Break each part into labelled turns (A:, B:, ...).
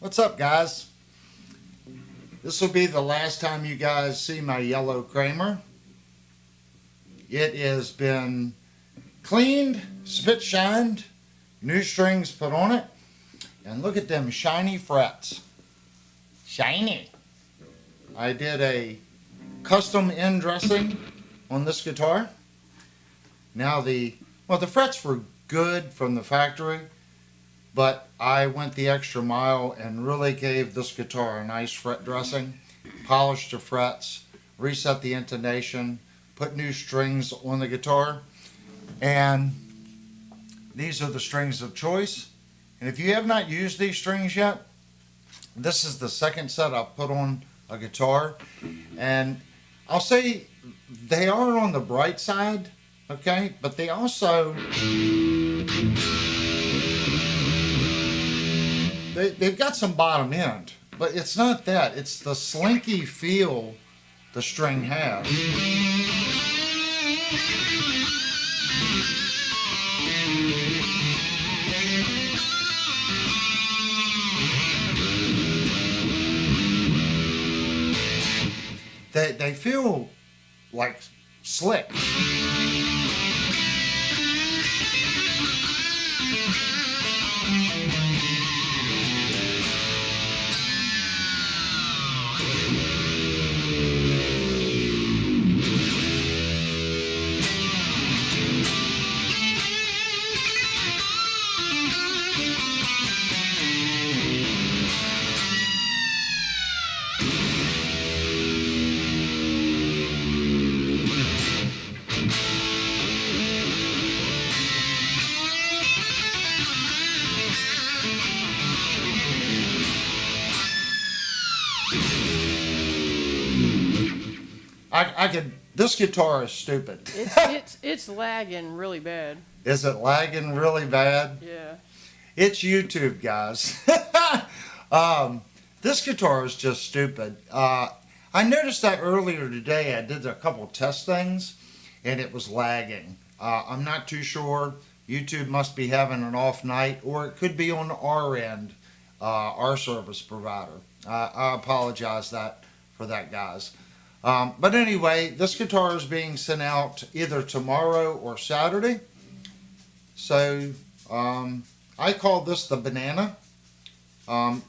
A: What's up, guys? This will be the last time you guys see my yellow Kramer. It has been cleaned, spit shined, new strings put on it, and look at them shiny frets. Shiny. I did a custom end dressing on this guitar. Now the frets were good from the factory, but I went the extra mile and really gave this guitar a nice fret dressing, polished the frets, reset the intonation, put new strings on the guitar, and these are the strings of choice. And if you have not used these strings yet, this is the second set I've put on a guitar, and I'll say they are on the bright side, okay, but they also they've got some bottom end, but it's not that. It's the slinky feel the string has. They feel like slick. This guitar is stupid.
B: It's lagging really bad.
A: Is it lagging really bad?
B: Yeah.
A: It's YouTube, guys. This guitar is just stupid. I noticed that earlier today. I did a couple test things, and it was lagging. I'm not too sure. YouTube must be having an off night, or it could be on our end, our service provider. I apologize for that, guys. But anyway, this guitar is being sent out either tomorrow or Saturday. So I call this the Banana.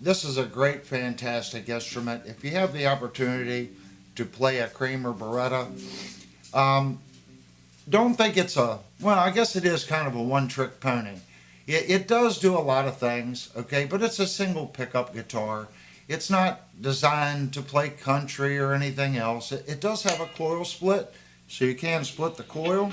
A: This is a great, fantastic instrument. If you have the opportunity to play a Kramer Beretta, don't think it's I guess it is kind of a one-trick pony. It does do a lot of things, okay, but it's a single pickup guitar. It's not designed to play country or anything else. It does have a coil split, so you can split the coil.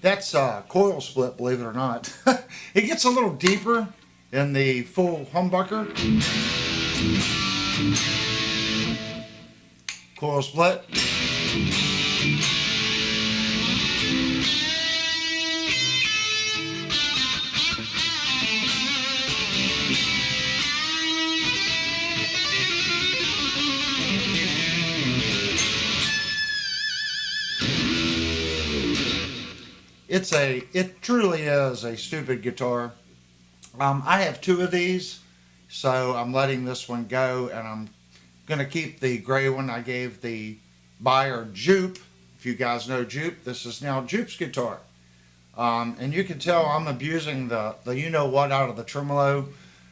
A: That's coil split, believe it or not. It gets a little deeper in the full humbucker. Coil split. It truly is a stupid guitar. I have two of these. So I'm letting this one go, and I'm going to keep the gray one. I gave the buyer Jupe. If you guys know Jupe, this is now Jupe's guitar. And you can tell I'm abusing the you-know-what out of the tremolo.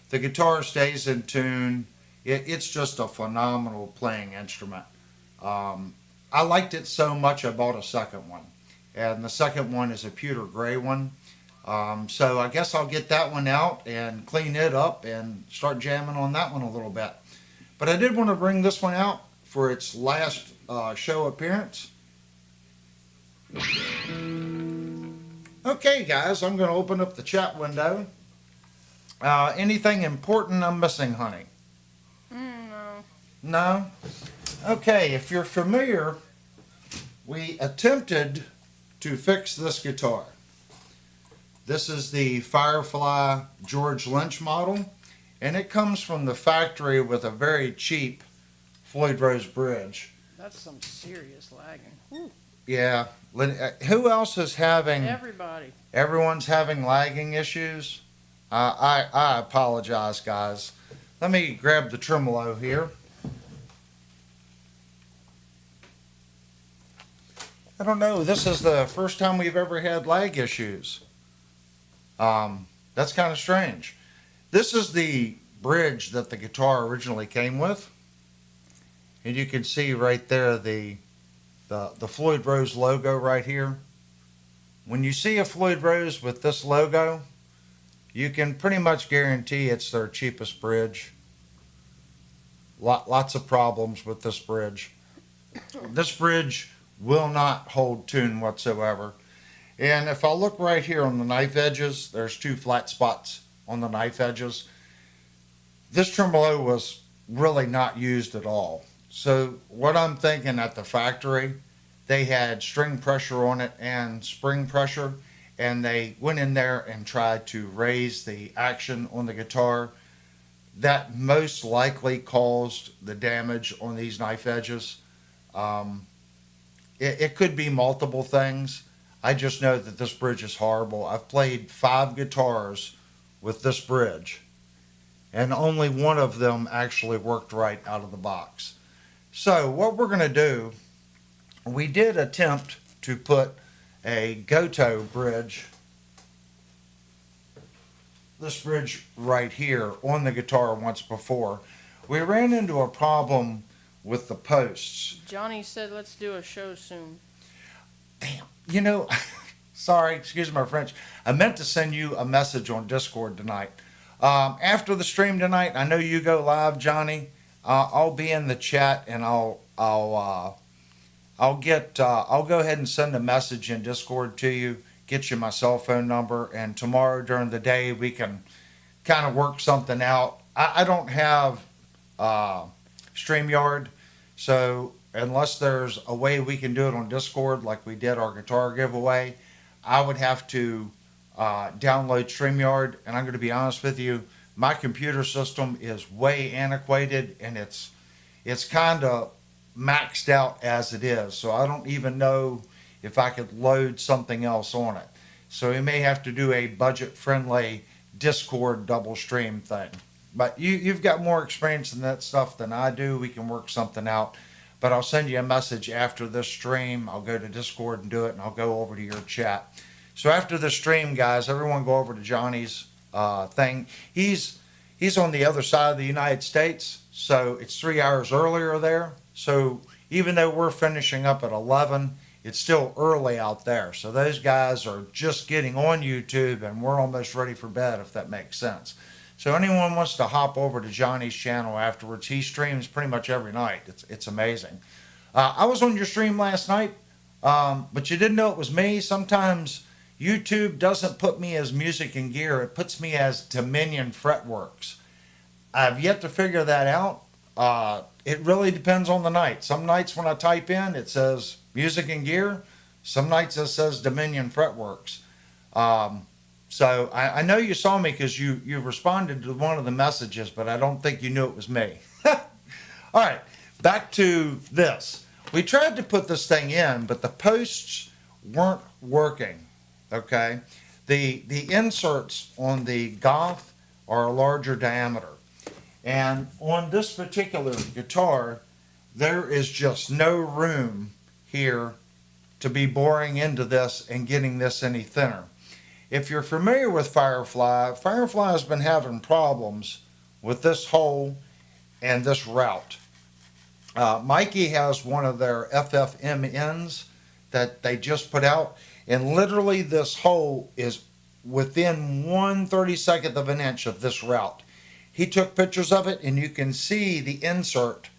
A: The guitar stays in tune. It's just a phenomenal playing instrument. I liked it so much I bought a second one. And the second one is a pewter gray one. So I guess I'll get that one out and clean it up and start jamming on that one a little bit. But I did want to bring this one out for its last show appearance. Okay, guys, I'm going to open up the chat window. Anything important I'm missing, honey?
B: No.
A: No? Okay, if you're familiar, we attempted to fix this guitar. This is the FireFly George Lynch model, and it comes from the factory with a very cheap Floyd Rose bridge.
B: That's some serious lagging. Whew.
A: Yeah. Who else is having...
B: Everybody.
A: Everyone's having lagging issues? I apologize, guys. Let me grab the tremolo here. I don't know. This is the first time we've ever had lag issues. That's kind of strange. This is the bridge that the guitar originally came with. And you can see right there the Floyd Rose logo right here. When you see a Floyd Rose with this logo, you can pretty much guarantee it's their cheapest bridge. Lots of problems with this bridge. This bridge will not hold tune whatsoever. And if I look right here on the knife edges, there's two flat spots on the knife edges. This tremolo was really not used at all. So what I'm thinking, at the factory, they had string pressure on it and spring pressure, and they went in there and tried to raise the action on the guitar. That most likely caused the damage on these knife edges. It could be multiple things. I just know that this bridge is horrible. I've played 5 guitars with this bridge, and only one of them actually worked right out of the box. So what we're going to do, we did attempt to put a Goto bridge, this bridge right here, on the guitar once before. We ran into a problem with the posts.
B: Johnny said let's do a show soon.
A: Damn, you know, sorry, excuse my French. I meant to send you a message on Discord tonight. After the stream tonight, I know you go live, Johnny. I'll be in the chat, and I'll go ahead and send a message in Discord to you, get you my cell phone number, and tomorrow during the day we can kind of work something out. I don't have StreamYard, so unless there's a way we can do it on Discord like we did our guitar giveaway, I would have to download StreamYard, and I'm going to be honest with you, my computer system is way antiquated, and it's kind of maxed out as it is, so I don't even know if I could load something else on it. So we may have to do a budget-friendly Discord double stream thing. But you've got more experience in that stuff than I do. We can work something out. But I'll send you a message after this stream. I'll go to Discord and do it, and I'll go over to your chat. So after the stream, guys, everyone go over to Johnny's thing. He's on the other side of the United States, so it's 3 hours earlier there. So even though we're finishing up at 11, it's still early out there. So those guys are just getting on YouTube, and we're almost ready for bed, if that makes sense. So anyone wants to hop over to Johnny's channel afterwards, he streams pretty much every night. It's amazing. I was on your stream last night, but you didn't know it was me. Sometimes YouTube doesn't put me as Music and Gear. It puts me as Dominion Fretworks. I've yet to figure that out. It really depends on the night. Some nights when I type in, it says Music and Gear. Some nights it says Dominion Fretworks. So I know you saw me because you responded to one of the messages, but I don't think you knew it was me. All right, back to this. We tried to put this thing in, but the posts weren't working, okay? The inserts on the Goth are a larger diameter. And on this particular guitar, there is just no room here to be boring into this and getting this any thinner. If you're familiar with FireFly, FireFly has been having problems with this hole and this route. Mikey has one of their FFMNs that they just put out, and literally this hole is within 1/32 of an inch of this route. He took pictures of it, and you can see the insert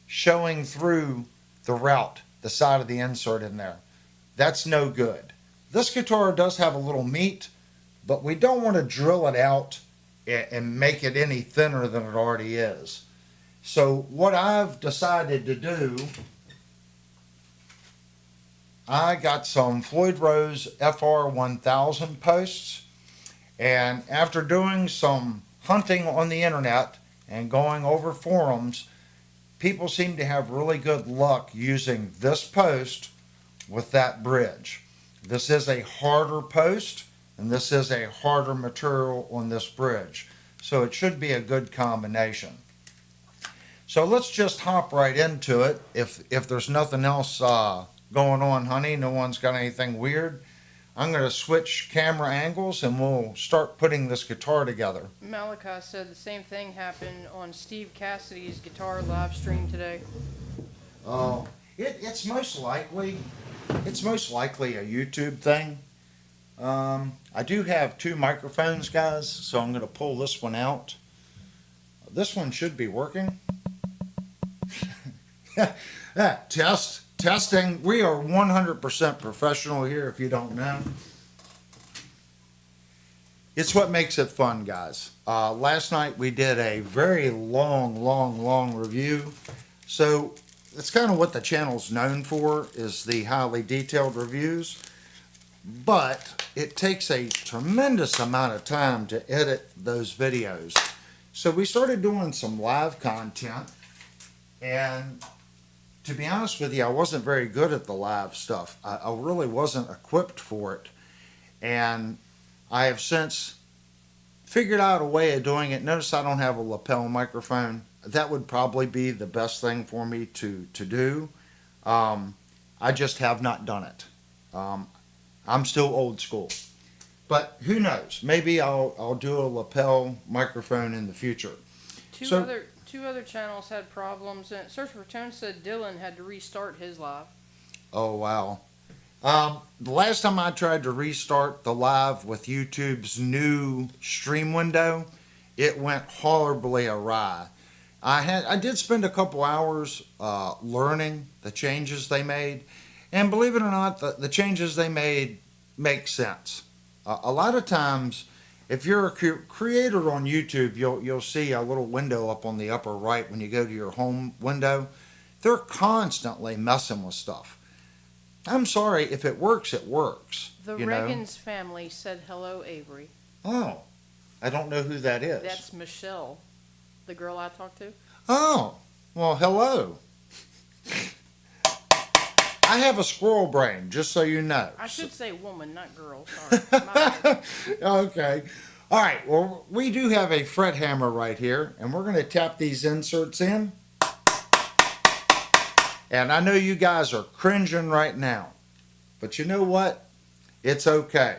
A: showing through the route, the side of the insert in there. That's no good. This guitar does have a little meat, but we don't want to drill it out and make it any thinner than it already is. So what I've decided to do, I got some Floyd Rose FR1000 posts, and after doing some hunting on the internet and going over forums, people seem to have really good luck using this post with that bridge. This is a harder post, and this is a harder material on this bridge. So it should be a good combination. So let's just hop right into it. If there's nothing else going on, honey, no one's got anything weird, I'm going to switch camera angles and we'll start putting this guitar together.
B: Malachi said the same thing happened on Steve Cassidy's guitar live stream today.
A: Oh, it's most likely a YouTube thing. I do have two microphones, guys, so I'm going to pull this one out. This one should be working. Testing. We are 100% professional here, if you don't know. It's what makes it fun, guys. Last night we did a very long review. So it's kind of what the channel's known for, is the highly detailed reviews. But it takes a tremendous amount of time to edit those videos. So we started doing some live content, and to be honest with you, I wasn't very good at the live stuff. I really wasn't equipped for it. And I have since figured out a way of doing it. Notice I don't have a lapel microphone. That would probably be the best thing for me to do. I just have not done it. I'm still old school. But who knows? Maybe I'll do a lapel microphone in the future.
B: Two other channels had problems, and Search for Tone said Dylan had to restart his live.
A: Oh, wow. The last time I tried to restart the live with YouTube's new stream window, it went horribly awry. I did spend a couple hours learning the changes they made, and believe it or not, the changes they made make sense. A lot of times, if you're a creator on YouTube, you'll see a little window up on the upper right when you go to your home window. They're constantly messing with stuff. I'm sorry, if it works, it works.
B: The Reagans family said hello, Avery.
A: Oh, I don't know who that is.
B: That's Michelle, the girl I talked to.
A: Oh, well, hello. I have a squirrel brain, just so you know.
B: I should say woman, not girl. Sorry. My bad.
A: Okay. All right. Well, we do have a fret hammer right here, and we're going to tap these inserts in. And I know you guys are cringing right now, but you know what? It's okay.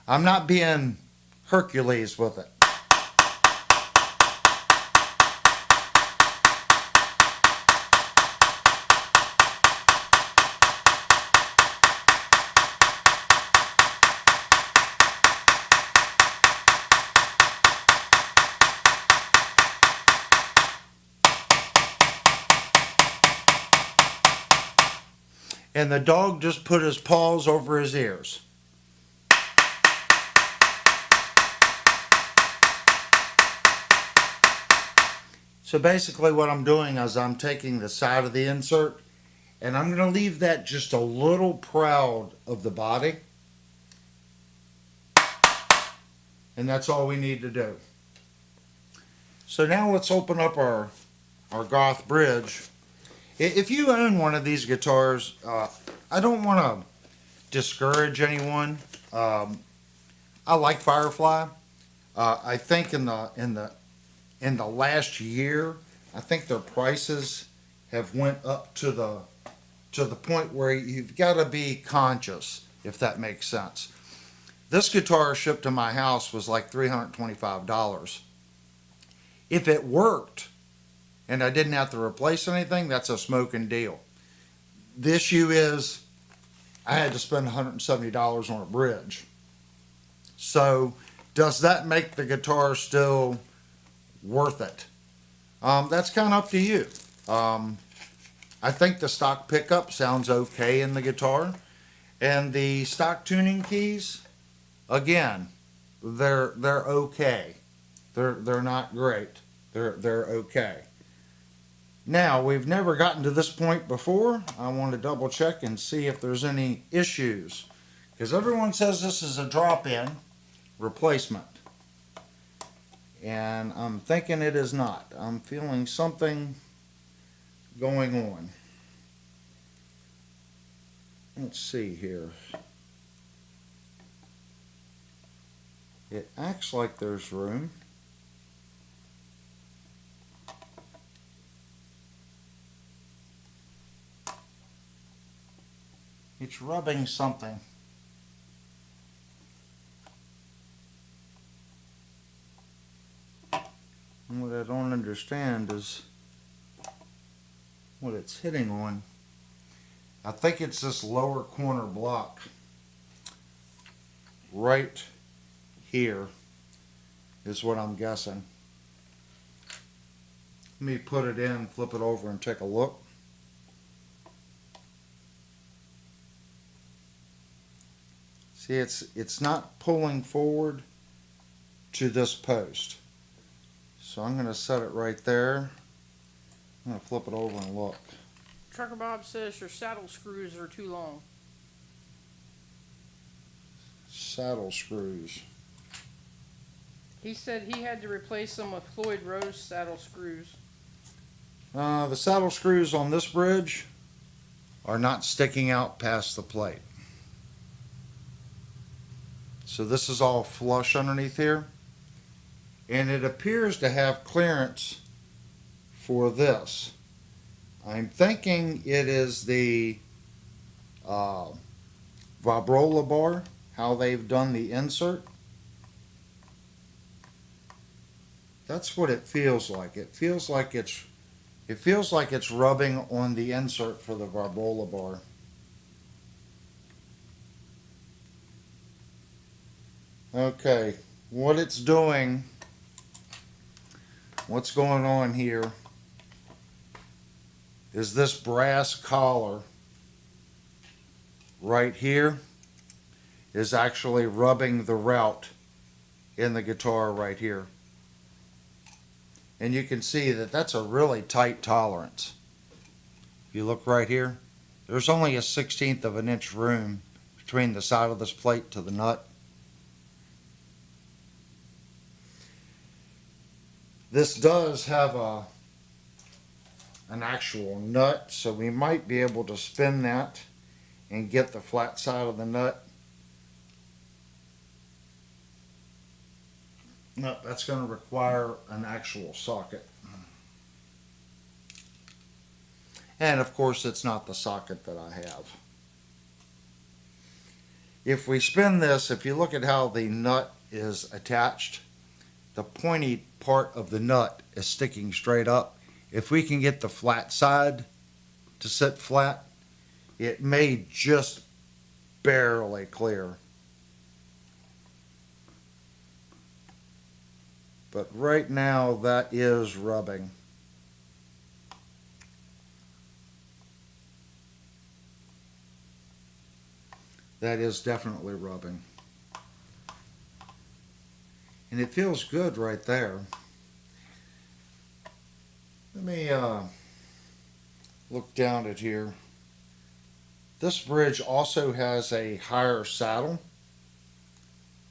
A: I'm not being Hercules with it. And the dog just put his paws over his ears. So basically what I'm doing is I'm taking the side of the insert and I'm going to leave that just a little proud of the body. And that's all we need to do. So now let's open up our Goth bridge. If you own one of these guitars, I don't want to discourage anyone. I like FireFly. I think in the last year, I think their prices have went up to the point where you've got to be conscious, if that makes sense. This guitar shipped to my house was like $325. If it worked and I didn't have to replace anything, that's a smoking deal. The issue is I had to spend $170 on a bridge. So does that make the guitar still worth it? That's kind of up to you. I think the stock pickup sounds okay in the guitar, and the stock tuning keys, again, they're okay. They're not great. They're okay. Now, we've never gotten to this point before. I want to double check and see if there's any issues, because everyone says this is a drop-in replacement, and I'm thinking it is not. I'm feeling something going on. Let's see here. It acts like there's room. It's rubbing something. And what I don't understand is what it's hitting on. I think it's this lower corner block right here is what I'm guessing. Let me put it in, flip it over, and take a look. See, it's not pulling forward to this post. So I'm going to set it right there. I'm going to flip it over and look.
B: Trucker Bob says your saddle screws are too long.
A: Saddle screws.
B: He said he had to replace them with Floyd Rose saddle screws.
A: The saddle screws on this bridge are not sticking out past the plate. So this is all flush underneath here. And it appears to have clearance for this. I'm thinking it is the vibrola bar, how they've done the insert. That's what it feels like. It feels like it's rubbing on the insert for the vibrola bar. Okay, what it's doing, what's going on here is this brass collar right here is actually rubbing the route in the guitar right here. And you can see that that's a really tight tolerance. If you look right here, there's only a 1/16 of an inch room between the side of this plate to the nut. This does have an actual nut, so we might be able to spin that and get the flat side of the nut. No, that's going to require an actual socket. And of course, it's not the socket that I have. If we spin this, if you look at how the nut is attached, the pointy part of the nut is sticking straight up. If we can get the flat side to sit flat, it may just barely clear. But right now, that is rubbing. That is definitely rubbing. And it feels good right there. Let me look down at here. This bridge also has a higher saddle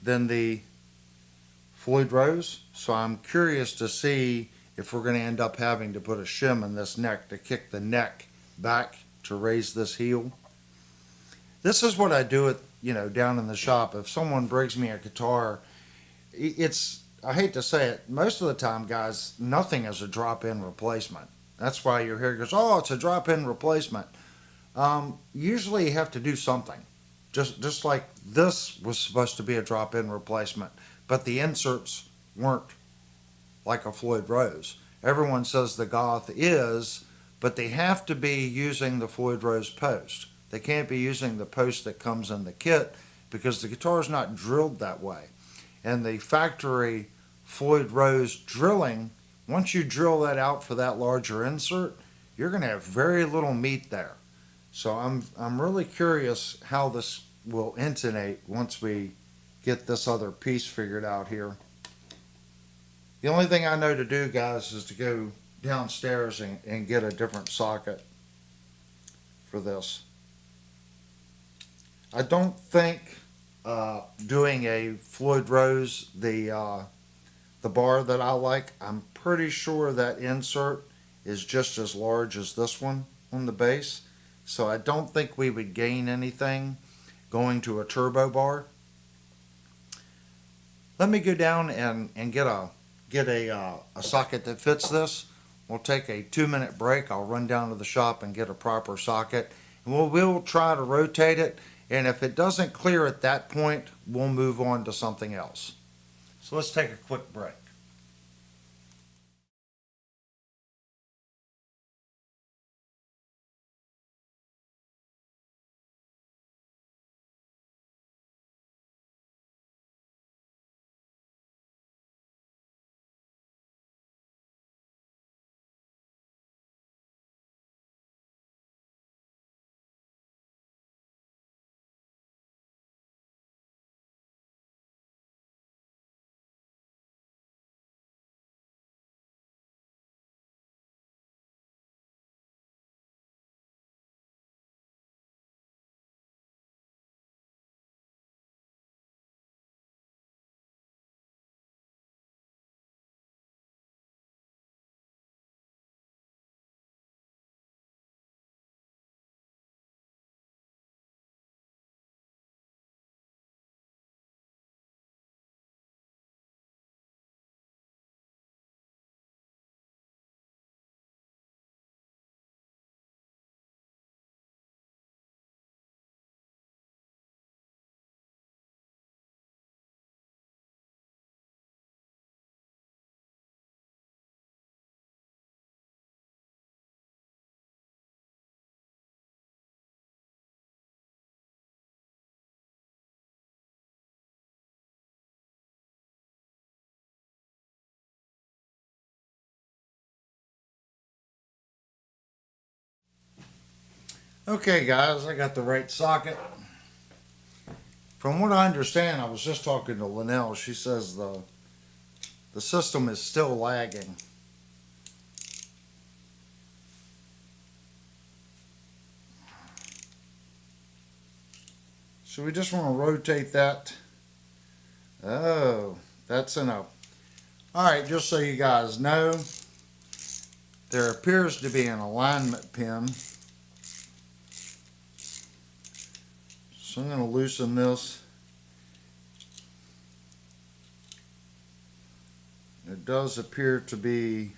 A: than the Floyd Rose, so I'm curious to see if we're going to end up having to put a shim in this neck to kick the neck back to raise this heel. This is what I do at, down in the shop. If someone brings me a guitar, it's, I hate to say it, most of the time, guys, nothing is a drop-in replacement. That's why you're here, goes, oh, it's a drop-in replacement. Usually you have to do something. Just like this was supposed to be a drop-in replacement, but the inserts weren't like a Floyd Rose. Everyone says the Goth is, but they have to be using the Floyd Rose post. They can't be using the post that comes in the kit because the guitar is not drilled that way. And the factory Floyd Rose drilling, once you drill that out for that larger insert, you're going to have very little meat there. So I'm really curious how this will intonate once we get this other piece figured out here. The only thing I know to do, guys, is to go downstairs and get a different socket for this. I don't think doing a Floyd Rose, the bar that I like, I'm pretty sure that insert is just as large as this one on the bass. So I don't think we would gain anything going to a turbo bar. Let me go down and get a socket that fits this. We'll take a 2-minute break. I'll run down to the shop and get a proper socket. And we'll try to rotate it. And if it doesn't clear at that point, we'll move on to something else. So let's take a quick break. Okay, guys, I got the right socket. From what I understand, I was just talking to Linnell. She says the system is still lagging. So we just want to rotate that. Oh, that's enough. All right, just so you guys know, there appears to be an alignment pin. So I'm going to loosen this. It does appear to be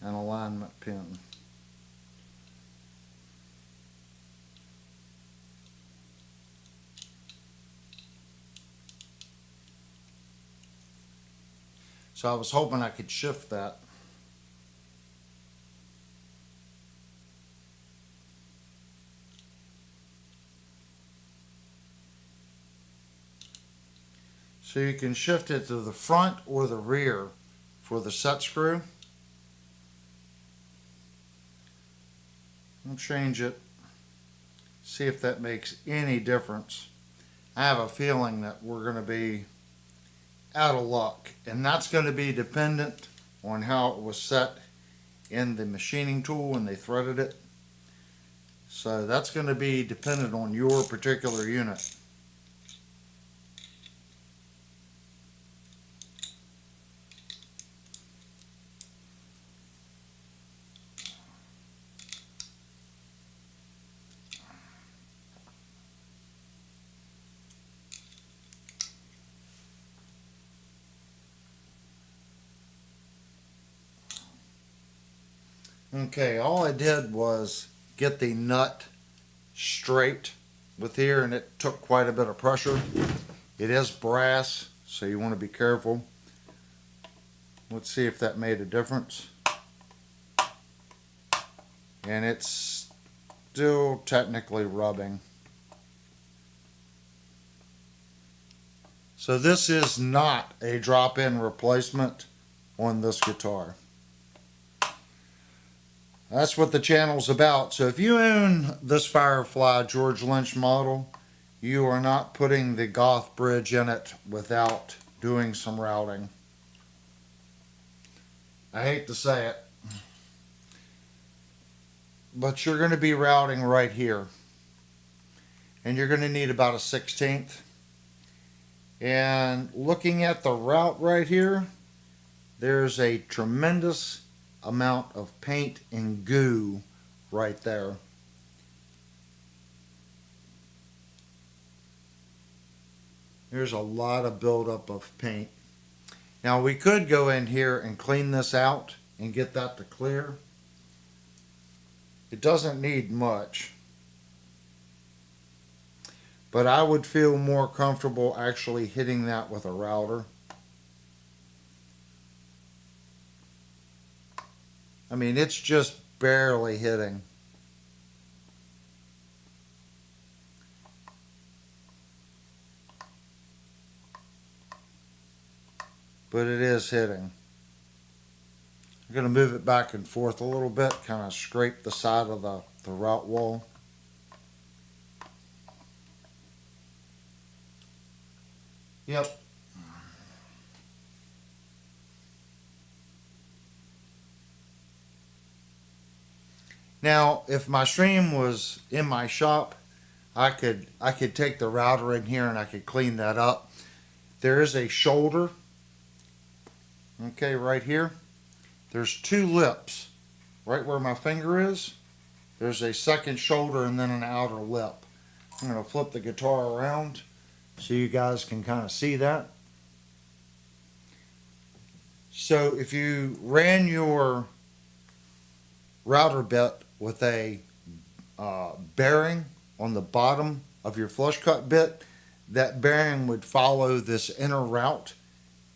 A: an alignment pin. So I was hoping I could shift that. So you can shift it to the front or the rear for the set screw. I'll change it, see if that makes any difference. I have a feeling that we're going to be out of luck, and that's going to be dependent on how it was set in the machining tool when they threaded it. So that's going to be dependent on your particular unit. Okay, all I did was get the nut straight with here, and it took quite a bit of pressure. It is brass, so you want to be careful. Let's see if that made a difference. And it's still technically rubbing. So this is not a drop-in replacement on this guitar. That's what the channel's about. So if you own this FireFly George Lynch model, you are not putting the Goth bridge in it without doing some routing. I hate to say it, but you're going to be routing right here. And you're going to need about a 1/16. And looking at the route right here, there's a tremendous amount of paint and goo right there. There's a lot of buildup of paint. Now we could go in here and clean this out and get that to clear. It doesn't need much. But I would feel more comfortable actually hitting that with a router. I mean, it's just barely hitting. But it is hitting. I'm going to move it back and forth a little bit, kind of scrape the side of the route wall. Yep. Now, if my stream was in my shop, I could take the router in here and I could clean that up. There is a shoulder, okay, right here. There's two lips, right where my finger is. There's a second shoulder and then an outer lip. I'm going to flip the guitar around so you guys can kind of see that. So if you ran your router bit with a bearing on the bottom of your flush cut bit, that bearing would follow this inner route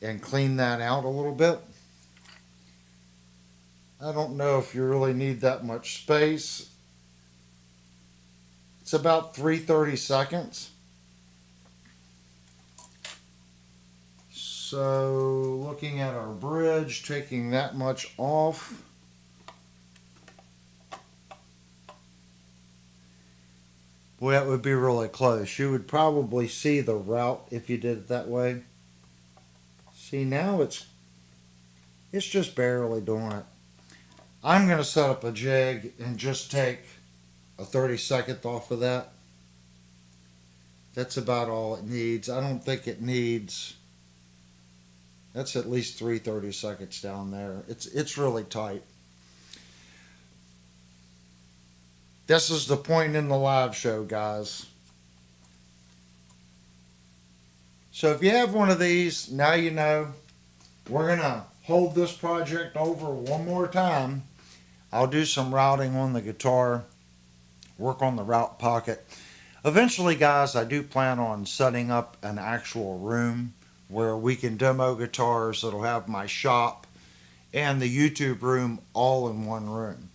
A: and clean that out a little bit. I don't know if you really need that much space. It's about 3/32. So looking at our bridge, taking that much off. Boy, that would be really close. You would probably see the route if you did it that way. See, now it's just barely doing it. I'm going to set up a jig and just take a 32nd off of that. That's about all it needs. I don't think it needs... That's at least 3/32 down there. It's really tight. This is the point in the live show, guys. So if you have one of these, now you know. We're going to hold this project over one more time. I'll do some routing on the guitar, work on the route pocket. Eventually, guys, I do plan on setting up an actual room where we can demo guitars that'll have my shop and the YouTube room all in one room.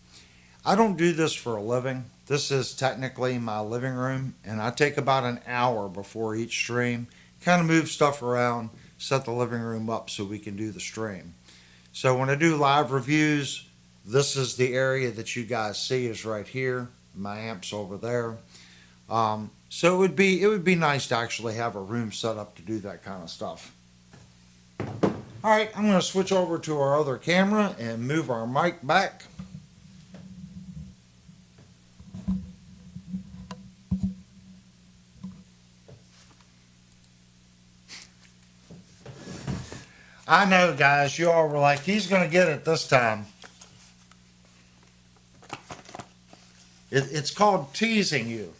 A: I don't do this for a living. This is technically my living room, and I take about an hour before each stream, kind of move stuff around, set the living room up so we can do the stream. So when I do live reviews, this is the area that you guys see is right here. My amp's over there. So it would be nice to actually have a room set up to do that kind of stuff. All right, I'm going to switch over to our other camera and move our mic back. I know, guys, you all were like, he's going to get it this time. It's called teasing you.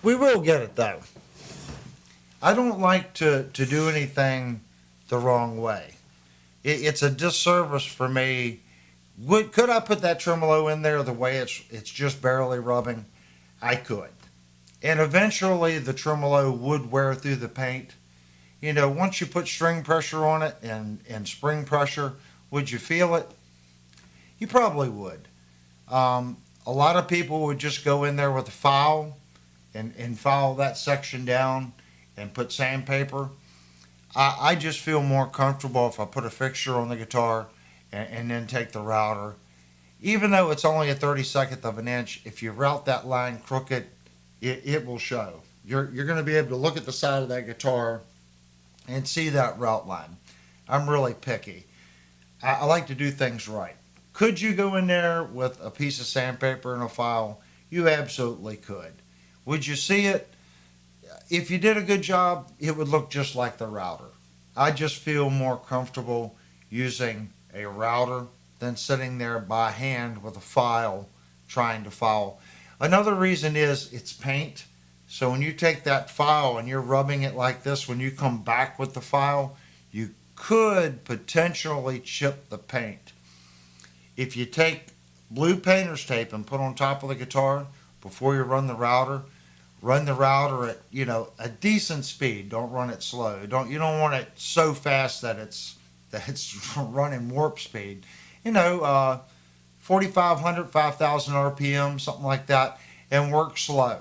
A: We will get it, though. I don't like to do anything the wrong way. it's a disservice for me. Could I put that tremolo in there the way it's just barely rubbing? I could. And eventually the tremolo would wear through the paint. Once you put string pressure on it and spring pressure, would you feel it? You probably would. A lot of people would just go in there with a file and file that section down and put sandpaper. I just feel more comfortable if I put a fixture on the guitar and then take the router. Even though it's only a 32nd of an inch, if you route that line crooked, it will show. You're going to be able to look at the side of that guitar and see that route line. I'm really picky. I like to do things right. Could you go in there with a piece of sandpaper and a file? You absolutely could. Would you see it? If you did a good job, it would look just like the router. I just feel more comfortable using a router than sitting there by hand with a file trying to file. Another reason is it's paint. So when you take that file and you're rubbing it like this, when you come back with the file, you could potentially chip the paint. If you take blue painter's tape and put on top of the guitar before you run the router at a decent speed. Don't run it slow. You don't want it so fast that it's running warp speed. 4,500, 5,000 RPM, something like that, and work slow.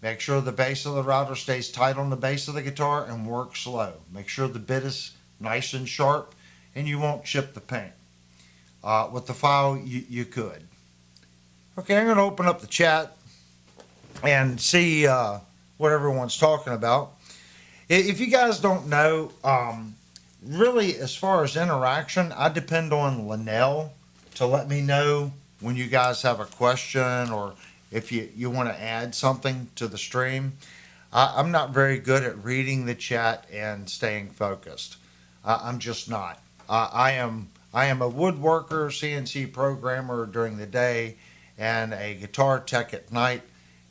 A: Make sure the base of the router stays tight on the base of the guitar and work slow. Make sure the bit is nice and sharp and you won't chip the paint. With the file, you could. Okay, I'm going to open up the chat and see what everyone's talking about. If you guys don't know, really as far as interaction, I depend on Linnell to let me know when you guys have a question or if you want to add something to the stream. I'm not very good at reading the chat and staying focused. I'm just not. I am a woodworker, CNC programmer during the day, and a guitar tech at night,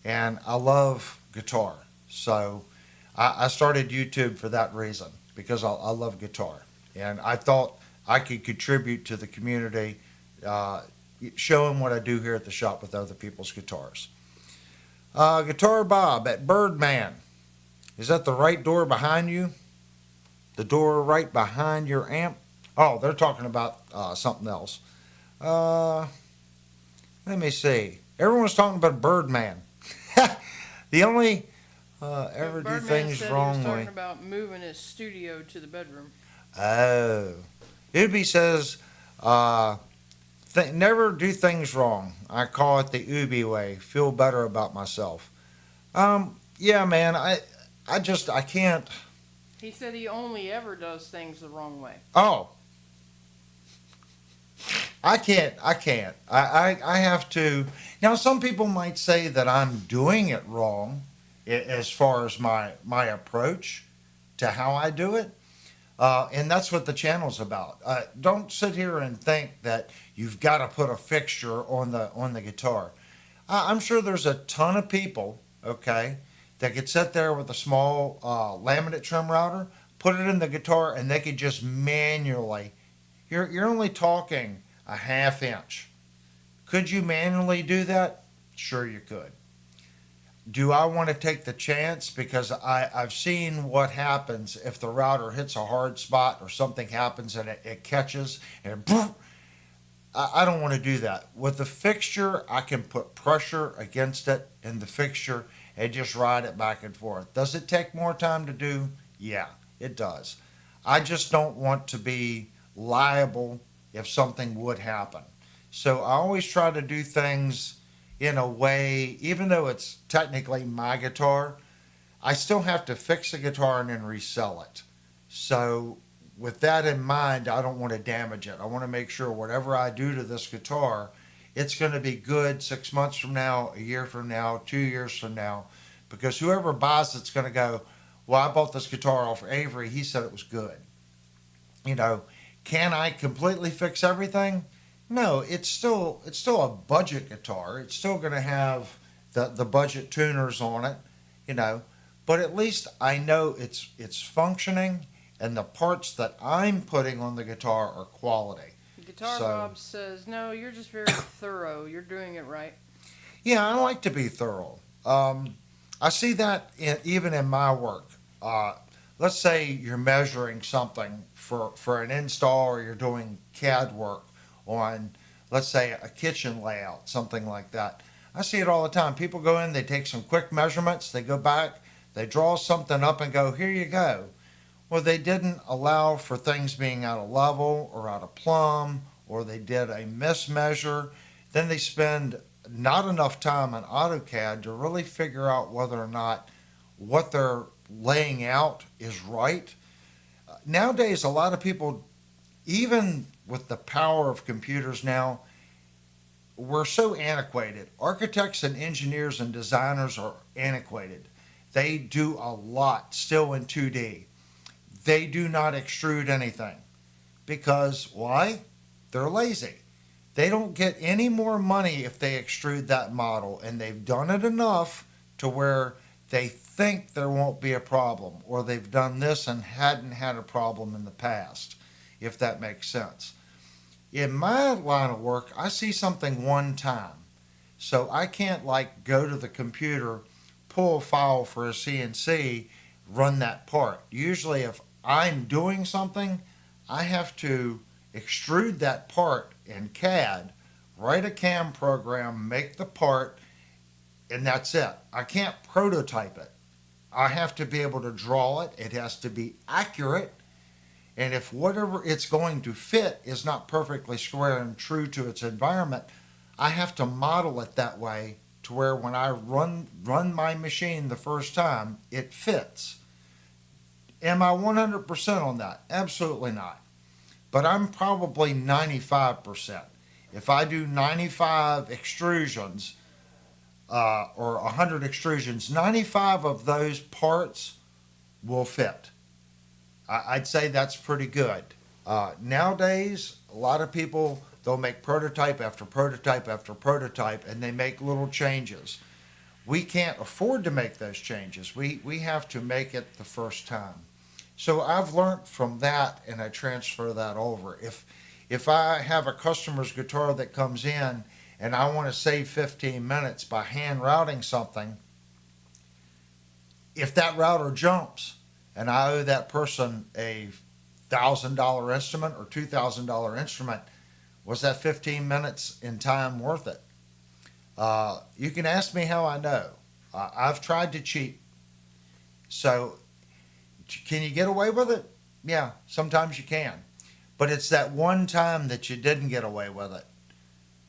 A: and I love guitar. So I started YouTube for that reason, because I love guitar. And I thought I could contribute to the community, showing what I do here at the shop with other people's guitars. Guitar Bob at Birdman. Is that the right door behind you? The door right behind your amp? Oh, they're talking about something else. Let me see. Everyone's talking about Birdman. The only ever do things wrong
B: He was
A: way.
B: talking about moving his studio to the bedroom.
A: Oh. Ubi says, never do things wrong. I call it the Ubi way. Feel better about myself. Yeah, man, I can't.
B: He said he only ever does things the wrong way.
A: Oh. I can't. I have to. Now, some people might say that I'm doing it wrong as far as my approach to how I do it. And that's what the channel's about. Don't sit here and think that you've got to put a fixture on the guitar. I'm sure there's a ton of people, okay, that could sit there with a small laminate trim router, put it in the guitar, and they could just manually. You're only talking a ½ inch. Could you manually do that? Sure you could. Do I want to take the chance? Because I've seen what happens if the router hits a hard spot or something happens and it catches and I don't want to do that. With the fixture, I can put pressure against it in the fixture and just ride it back and forth. Does it take more time to do? Yeah, it does. I just don't want to be liable if something would happen. So I always try to do things in a way, even though it's technically my guitar, I still have to fix the guitar and then resell it. So with that in mind, I don't want to damage it. I want to make sure whatever I do to this guitar, it's going to be good 6 months from now, a year from now, 2 years from now, because whoever buys it's going to go, well, I bought this guitar off Avery. He said it was good. Can I completely fix everything? No, it's still a budget guitar. It's still going to have the budget tuners on it, but at least I know it's functioning and the parts that I'm putting on the guitar are quality.
B: Guitar
A: So,
B: Bob says, no, you're just very thorough. You're doing it right.
A: yeah, I like to be thorough. I see that even in my work. Uh, let's say you're measuring something for an install, or you're doing CAD work on, let's say, a kitchen layout, something like that. I see it all the time. People go in, they take some quick measurements, they go back, they draw something up and go, here you go. Well, they didn't allow for things being out of level or out of plumb, or they did a mismeasure. Then they spend not enough time on AutoCAD to really figure out whether or not what they're laying out is right. Nowadays, a lot of people, even with the power of computers now, we're so antiquated. Architects and engineers and designers are antiquated. They do a lot still in 2D. They do not extrude anything because why? They're lazy. They don't get any more money if they extrude that model, and they've done it enough to where they think there won't be a problem, or they've done this and hadn't had a problem in the past, if that makes sense. In my line of work, I see something one time, so I can't like go to the computer, pull a file for a CNC, run that part. Usually, if I'm doing something, I have to extrude that part in CAD, write a CAM program, make the part, and that's it. I can't prototype it. I have to be able to draw it. It has to be accurate. And if whatever it's going to fit is not perfectly square and true to its environment, I have to model it that way to where when I run my machine the first time, it fits. Am I 100% on that? Absolutely not. But I'm probably 95%. If I do 95 extrusions or 100 extrusions, 95 of those parts will fit. I'd say that's pretty good. Nowadays, a lot of people, they'll make prototype after prototype after prototype, and they make little changes. We can't afford to make those changes. We have to make it the first time. So I've learned from that, and I transfer that over. If I have a customer's guitar that comes in and I want to save 15 minutes by hand routing something, if that router jumps and I owe that person a $1,000 instrument or $2,000 instrument, was that 15 minutes in time worth it? You can ask me how I know. I've tried to cheat. So can you get away with it? Yeah, sometimes you can. But it's that one time that you didn't get away with it.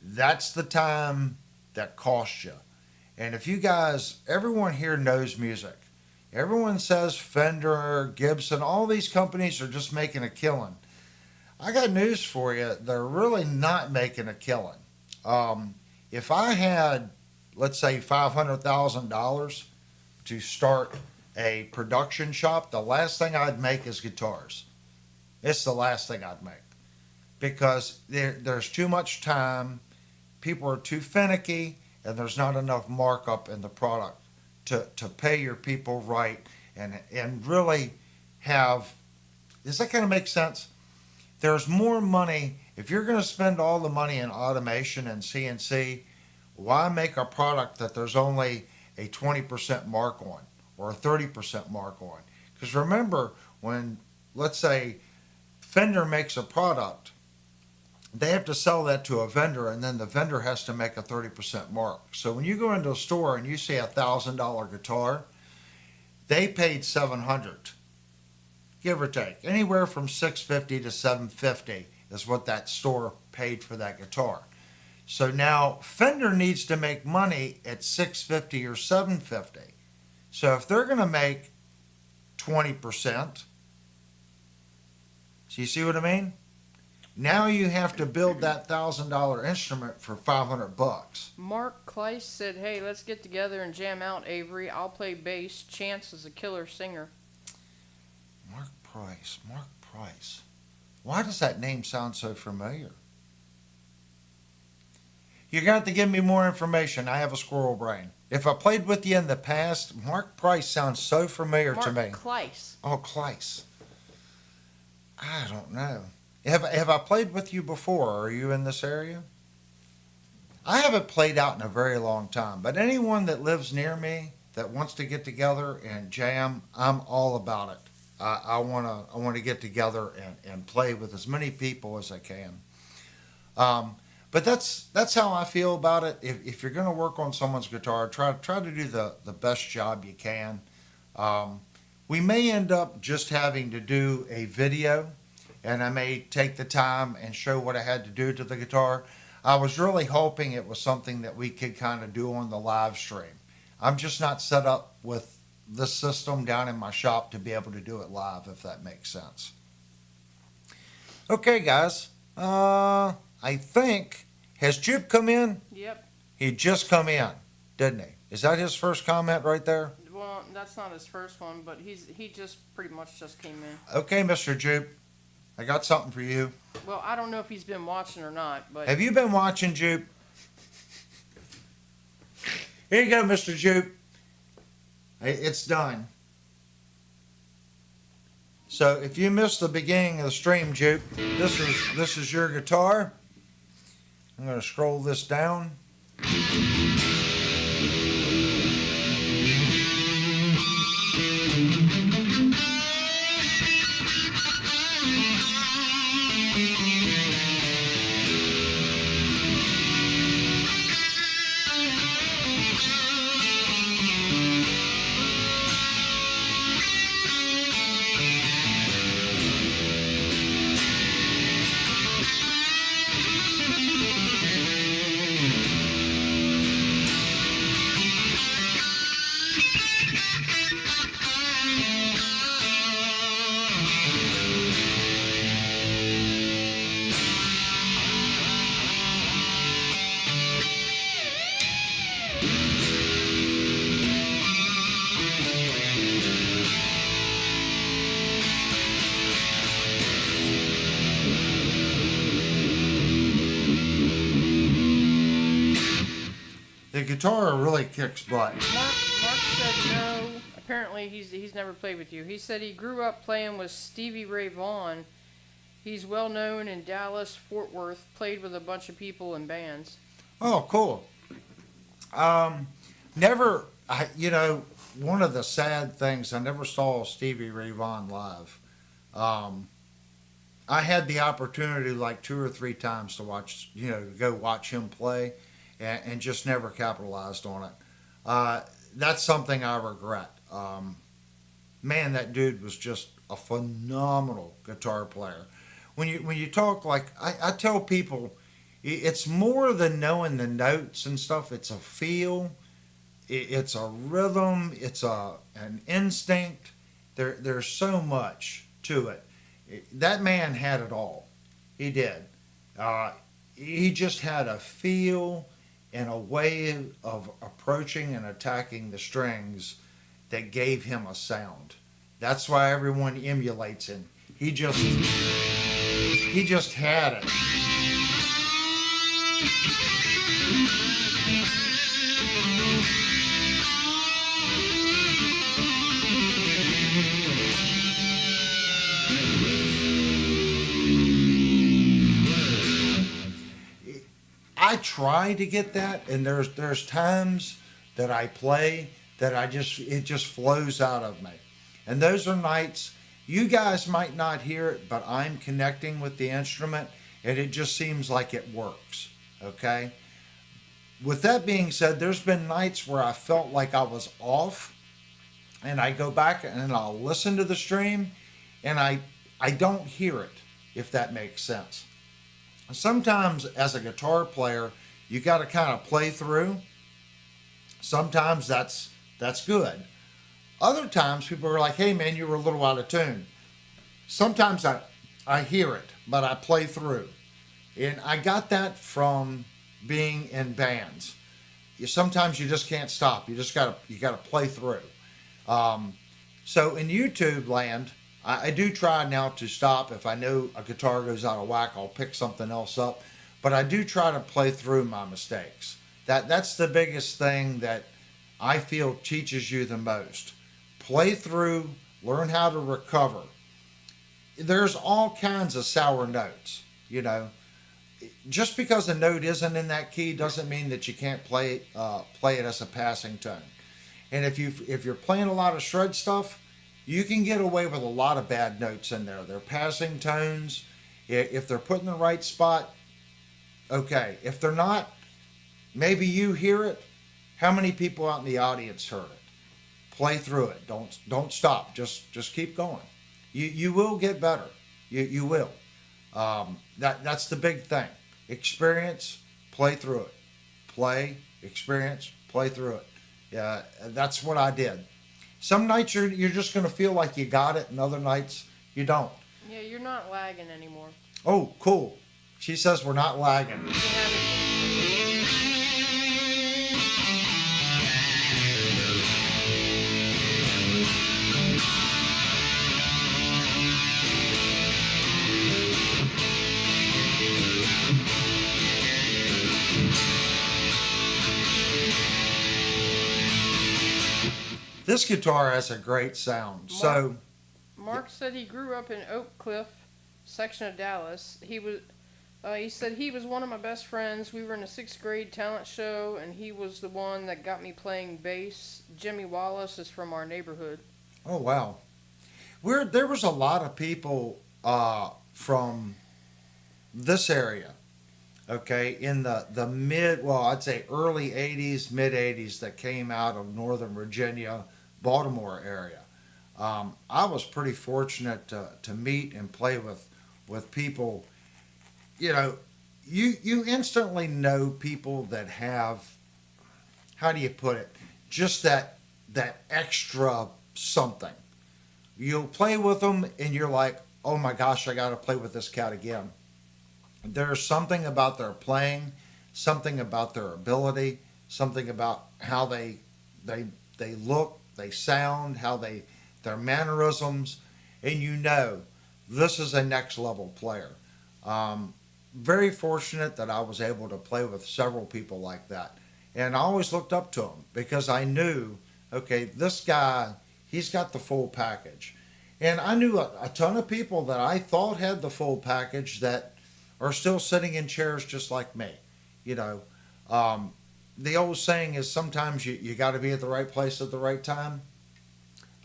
A: That's the time that cost you. And if you guys, everyone here knows music. Everyone says Fender, Gibson, all these companies are just making a killing. I got news for you. They're really not making a killing. If I had, let's say, $500,000 to start a production shop, the last thing I'd make is guitars. It's the last thing I'd make because there's too much time, people are too finicky, and there's not enough markup in the product to pay your people right and really have. Does that kind of make sense? There's more money. If you're going to spend all the money in automation and CNC, why make a product that there's only a 20% mark on or a 30% mark on? Because remember, when, let's say, Fender makes a product, they have to sell that to a vendor, and then the vendor has to make a 30% mark. So when you go into a store and you see a $1,000 guitar, they paid $700, give or take. Anywhere from $650 to $750 is what that store paid for that guitar. So now Fender needs to make money at $650 or $750. So if they're going to make 20%, so you see what I mean? Now you have to build that $1,000 instrument for $500.
B: Mark Kleiss said, hey, let's get together and jam out, Avery. I'll play bass. Chance is a killer singer.
A: Mark Price. Why does that name sound so familiar? You're going to have to give me more information. I have a squirrel brain. If I played with you in the past, Mark Price sounds so familiar to me.
B: Mark Kleiss.
A: Oh, Kleiss. I don't know. Have I played with you before? Are you in this area? I haven't played out in a very long time, but anyone that lives near me that wants to get together and jam, I'm all about it. I wanna get together and play with as many people as I can. Um, but that's how I feel about it. If you're going to work on someone's guitar, try to do the best job you can. Um, we may end up just having to do a video, and I may take the time and show what I had to do to the guitar. I was really hoping it was something that we could kind of do on the live stream. I'm just not set up with this system down in my shop to be able to do it live, if that makes sense. Okay, guys. I think, has Jupe come in?
B: Yep.
A: He just come in, didn't he? Is that his first comment right there?
B: Well, that's not his first one, but he just pretty much just came in.
A: Okay, Mr. Jupe, I got something for you.
B: Well, I don't know if he's been watching or not, but
A: Have you been watching, Jupe? Here you go, Mr. Jupe. It's done. So if you missed the beginning of the stream, Jupe, this is your guitar. I'm going to scroll this down. The guitar really kicks butt.
B: Mark said no. Apparently, he's never played with you. He said he grew up playing with Stevie Ray Vaughan. He's well known in Dallas, Fort Worth. Played with a bunch of people in bands.
A: Oh, cool. Never, one of the sad things, I never saw Stevie Ray Vaughan live. I had the opportunity like 2 or 3 times to watch, to go watch him play, and just never capitalized on it. That's something I regret. Man, that dude was just a phenomenal guitar player. When you talk, like I tell people, it's more than knowing the notes and stuff. It's a feel, it's a rhythm, it's an instinct. There's so much to it. That man had it all. He did. He just had a feel and a way of approaching and attacking the strings that gave him a sound. That's why everyone emulates him. He just had it. I try to get that, and there's times that I play that it just flows out of me. And those are nights you guys might not hear it, but I'm connecting with the instrument and it just seems like it works. Okay? With that being said, there's been nights where I felt like I was off, and I go back and I'll listen to the stream and I don't hear it, if that makes sense. Sometimes as a guitar player, you got to kind of play through. Sometimes that's good. Other times people are like, hey man, you were a little out of tune. Sometimes I hear it, but I play through. And I got that from being in bands. Sometimes you just can't stop. You gotta play through. So in YouTube land, I do try now to stop. If I know a guitar goes out of whack, I'll pick something else up. But I do try to play through my mistakes. That's the biggest thing that I feel teaches you the most. Play through, learn how to recover. there's all kinds of sour notes. You know, just because a note isn't in that key doesn't mean that you can't play it as a passing tone. And if you're playing a lot of shred stuff, you can get away with a lot of bad notes in there. They're passing tones. If they're put in the right spot, okay. If they're not, maybe you hear it. How many people out in the audience heard it? Play through it. Don't stop. Just keep going. You will get better. You will. That's the big thing. Experience. Play through it. Play. Experience. Play through it. Yeah, that's what I did. Some nights you're just going to feel like you got it, and other nights you don't.
B: Yeah, you're not lagging anymore.
A: Oh, cool. She says we're not lagging.
B: You haven't.
A: This guitar has a great sound.
B: Mark said he grew up in Oak Cliff section of Dallas. He said he was one of my best friends. We were in a 6th grade talent show, and he was the one that got me playing bass. Jimmy Wallace is from our neighborhood.
A: Oh wow, there was a lot of people from this area. Okay, in the I'd say early '80s, mid '80s that came out of Northern Virginia, Baltimore area. I was pretty fortunate to meet and play with people. You know, you instantly know people that have, how do you put it, just that extra something. You'll play with them and you're like, oh my gosh, I got to play with this cat again. There's something about their playing, something about their ability, something about how they look, they sound, their mannerisms, and you know this is a next level player. Very fortunate that I was able to play with several people like that, and I always looked up to them because I knew, okay, this guy, he's got the full package, and I knew a ton of people that I thought had the full package that are still sitting in chairs just like me. You know, the old saying is sometimes you got to be at the right place at the right time.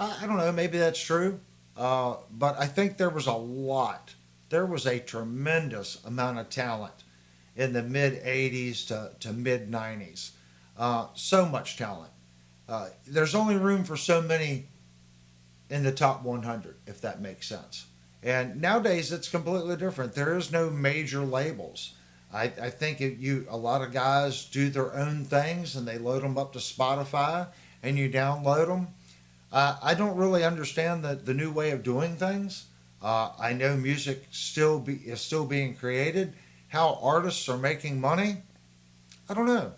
A: I don't know, maybe that's true. But I think there was a tremendous amount of talent in the mid 80s to mid 90s. So much talent. There's only room for so many in the top 100, if that makes sense. And nowadays it's completely different. There is no major labels. I think a lot of guys do their own things and they load them up to Spotify and you download them. I don't really understand the new way of doing things. I know music is still being created. How artists are making money, I don't know.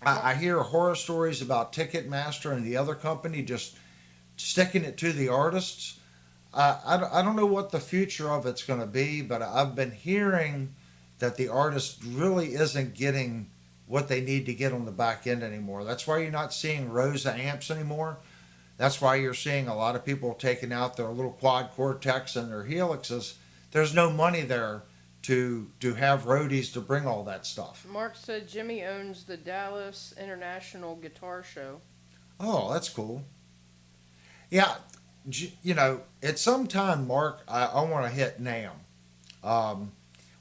A: I hear horror stories about Ticketmaster and the other company just sticking it to the artists. I don't know what the future of it's going to be, but I've been hearing that the artist really isn't getting what they need to get on the back end anymore. That's why you're not seeing Rosa amps anymore. That's why you're seeing a lot of people taking out their little quad Cortex and their Helixes. There's no money there to have roadies to bring all that stuff.
B: Mark said Jimmy owns the Dallas International Guitar Show.
A: Oh, that's cool. Yeah, you know, at some time, Mark, I want to hit NAMM.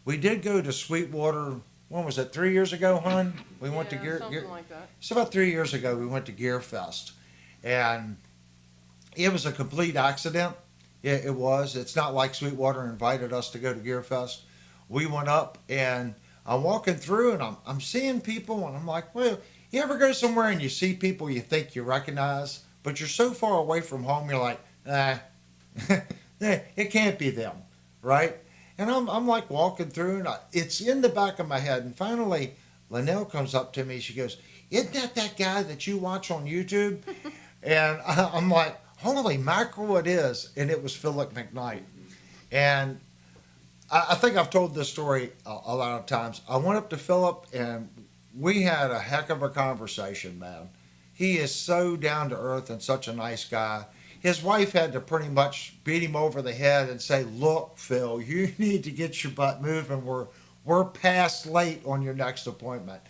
A: We did go to Sweetwater. When was it? 3 years ago, hon? We went to
B: something like that.
A: It's about 3 years ago. We went to Gear Fest, and it was a complete accident. It was. It's not like Sweetwater invited us to go to Gear Fest. We went up, and I'm walking through, and I'm seeing people, and I'm like, well, you ever go somewhere and you see people you think you recognize, but you're so far away from home, you're like, it can't be them, right? And I'm like walking through, and it's in the back of my head. And finally, Linnell comes up to me. She goes, "Isn't that guy that you watch on YouTube?" And I'm like, "Holy mackerel, it is!" And it was Philip McKnight. And I think I've told this story a lot of times. I went up to Philip, and we had a heck of a conversation, man. He is so down to earth and such a nice guy. his wife had to pretty much beat him over the head and say, "Look, Phil, you need to get your butt moving. We're past late on your next appointment."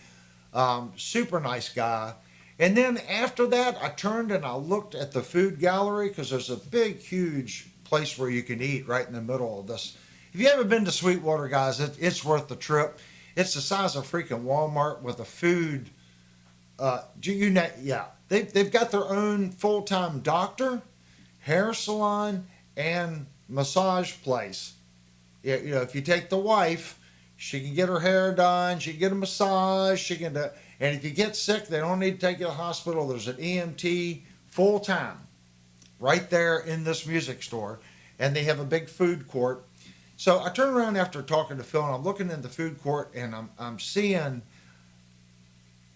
A: Super nice guy. And then after that, I turned and I looked at the food gallery because there's a big, huge place where you can eat right in the middle of this. If you haven't been to Sweetwater, guys, it's worth the trip. It's the size of freaking Walmart with a food. Yeah, they've got their own full-time doctor, hair salon, and massage place. Yeah, if you take the wife, she can get her hair done. She can get a massage. She can do, and if you get sick, they don't need to take you to the hospital. There's an EMT full time right there in this music store, and they have a big food court. So I turn around after talking to Phil, and I'm looking in the food court, and I'm seeing,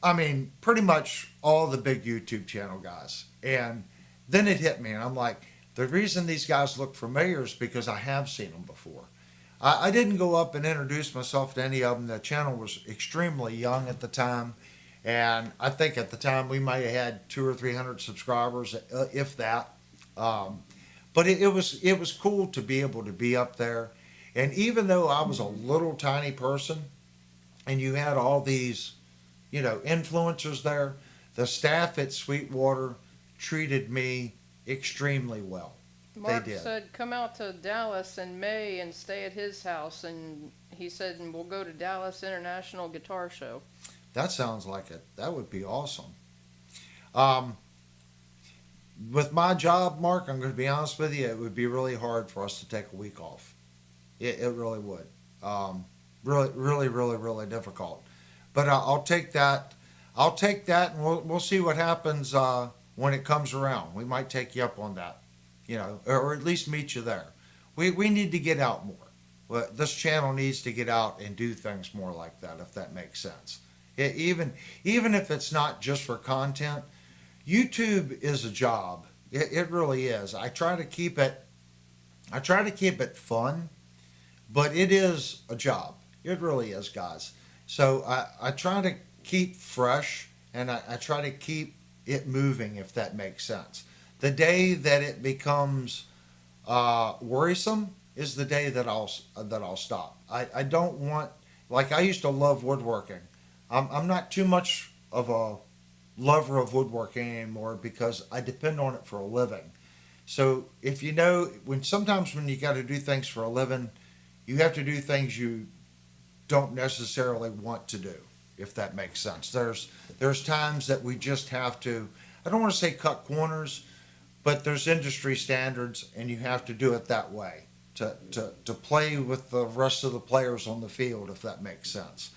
A: I mean, pretty much all the big YouTube channel guys. And then it hit me, and I'm like, the reason these guys look familiar is because I have seen them before. I didn't go up and introduce myself to any of them. The channel was extremely young at the time, and I think at the time we might have had 200 or 300 subscribers, if that. But it was cool to be able to be up there, and even though I was a little tiny person, and you had all these, influencers there, the staff at Sweetwater treated me extremely well.
B: Mark
A: They did.
B: said, come out to Dallas in May and stay at his house. And he said, and we'll go to Dallas International Guitar Show.
A: That sounds like it. That would be awesome. With my job, Mark, I'm going to be honest with you, it would be really hard for us to take a week off. It really would. Really, really, really, really difficult. But I'll take that. I'll take that, and we'll see what happens when it comes around. We might take you up on that. Or at least meet you there. We need to get out more. Well, this channel needs to get out and do things more like that, if that makes sense. Even if it's not just for content, YouTube is a job. It really is. I try to keep it fun, but it is a job. It really is, guys. So I try to keep fresh, and I try to keep it moving, if that makes sense. The day that it becomes worrisome is the day that I'll stop. I don't want, like, I used to love woodworking. I'm not too much of a lover of woodworking anymore because I depend on it for a living. So if sometimes when you got to do things for a living, you have to do things you don't necessarily want to do, if that makes sense. There's times that we just have to, I don't want to say cut corners, but there's industry standards, and you have to do it that way to play with the rest of the players on the field, if that makes sense.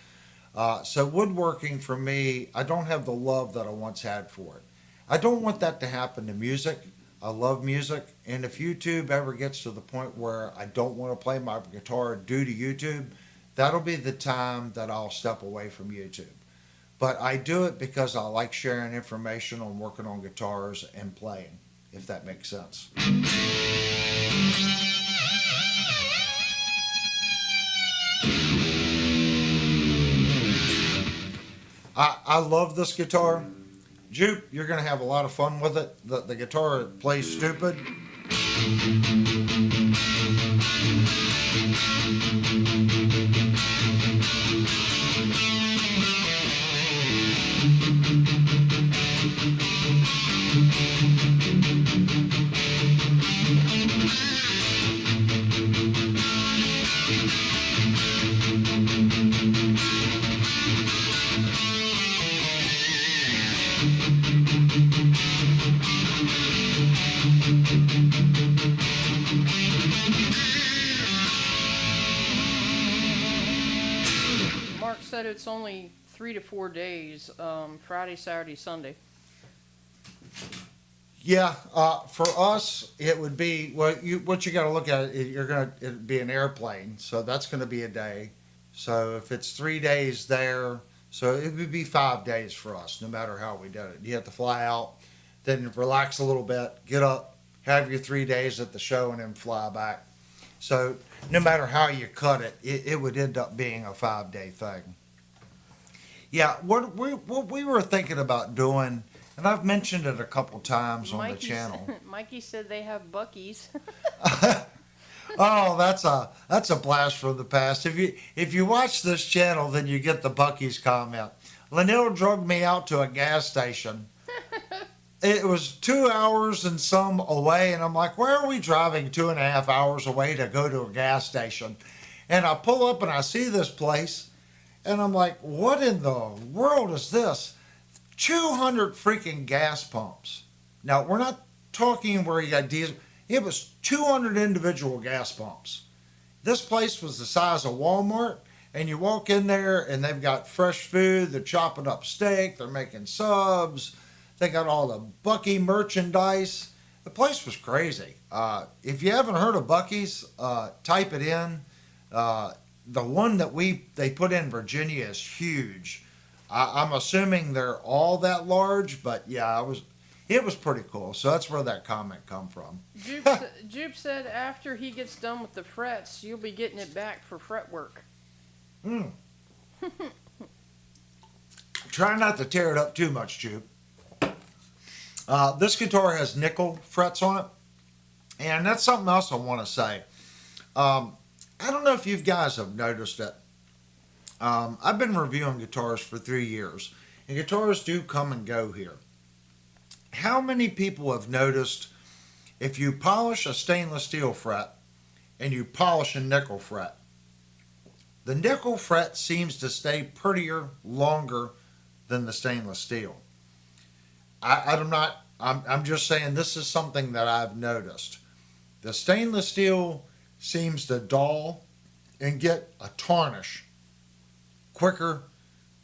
A: So woodworking for me, I don't have the love that I once had for it. I don't want that to happen to music. I love music, and if YouTube ever gets to the point where I don't want to play my guitar due to YouTube, that'll be the time that I'll step away from YouTube. But I do it because I like sharing information on working on guitars and playing, if that makes sense. I love this guitar. Jupe, you're going to have a lot of fun with it. The guitar plays stupid.
B: Mark said it's only 3 to 4 days, Friday, Saturday, Sunday.
A: Yeah, for us, it would be, what you got to look at, it'd be an airplane, so that's going to be a day. So if it's 3 days there, so it would be 5 days for us, no matter how we did it. You have to fly out, then relax a little bit, get up, have your 3 days at the show, and then fly back. So no matter how you cut it, it would end up being a 5-day thing. Yeah, what we were thinking about doing, and And I've mentioned it a couple times on the
B: Mikey,
A: channel.
B: Mikey said they have Buc-ee's.
A: Oh, that's a blast from the past. If you watch this channel, then you get the Buc-ee's comment. Lynell drugged me out to a gas station. It was 2 hours and some away, and I'm like, where are we driving 2.5 hours away to go to a gas station? And I pull up and I see this place, and I'm like, what in the world is this? 200 freaking gas pumps. Now, we're not talking where you got diesel. It was 200 individual gas pumps. This place was the size of Walmart, and you walk in there and they've got fresh food. They're chopping up steak. They're making subs. They got all the Bucky merchandise. The place was crazy. If you haven't heard of Bucky's, type it in. The one that they put in Virginia is huge. I'm assuming they're all that large, but yeah, it was pretty cool. So that's where that comment come from.
B: Jupe said after he gets done with the frets, you'll be getting it back for fret work.
A: Try not to tear it up too much, Jupe. This guitar has nickel frets on it, and that's something else I want to say. I don't know if you guys have noticed it. I've been reviewing guitars for 3 years, and guitars do come and go here. How many people have noticed if you polish a stainless steel fret and you polish a nickel fret, the nickel fret seems to stay prettier longer than the stainless steel? I'm just saying this is something that I've noticed. The stainless steel seems to dull and get a tarnish quicker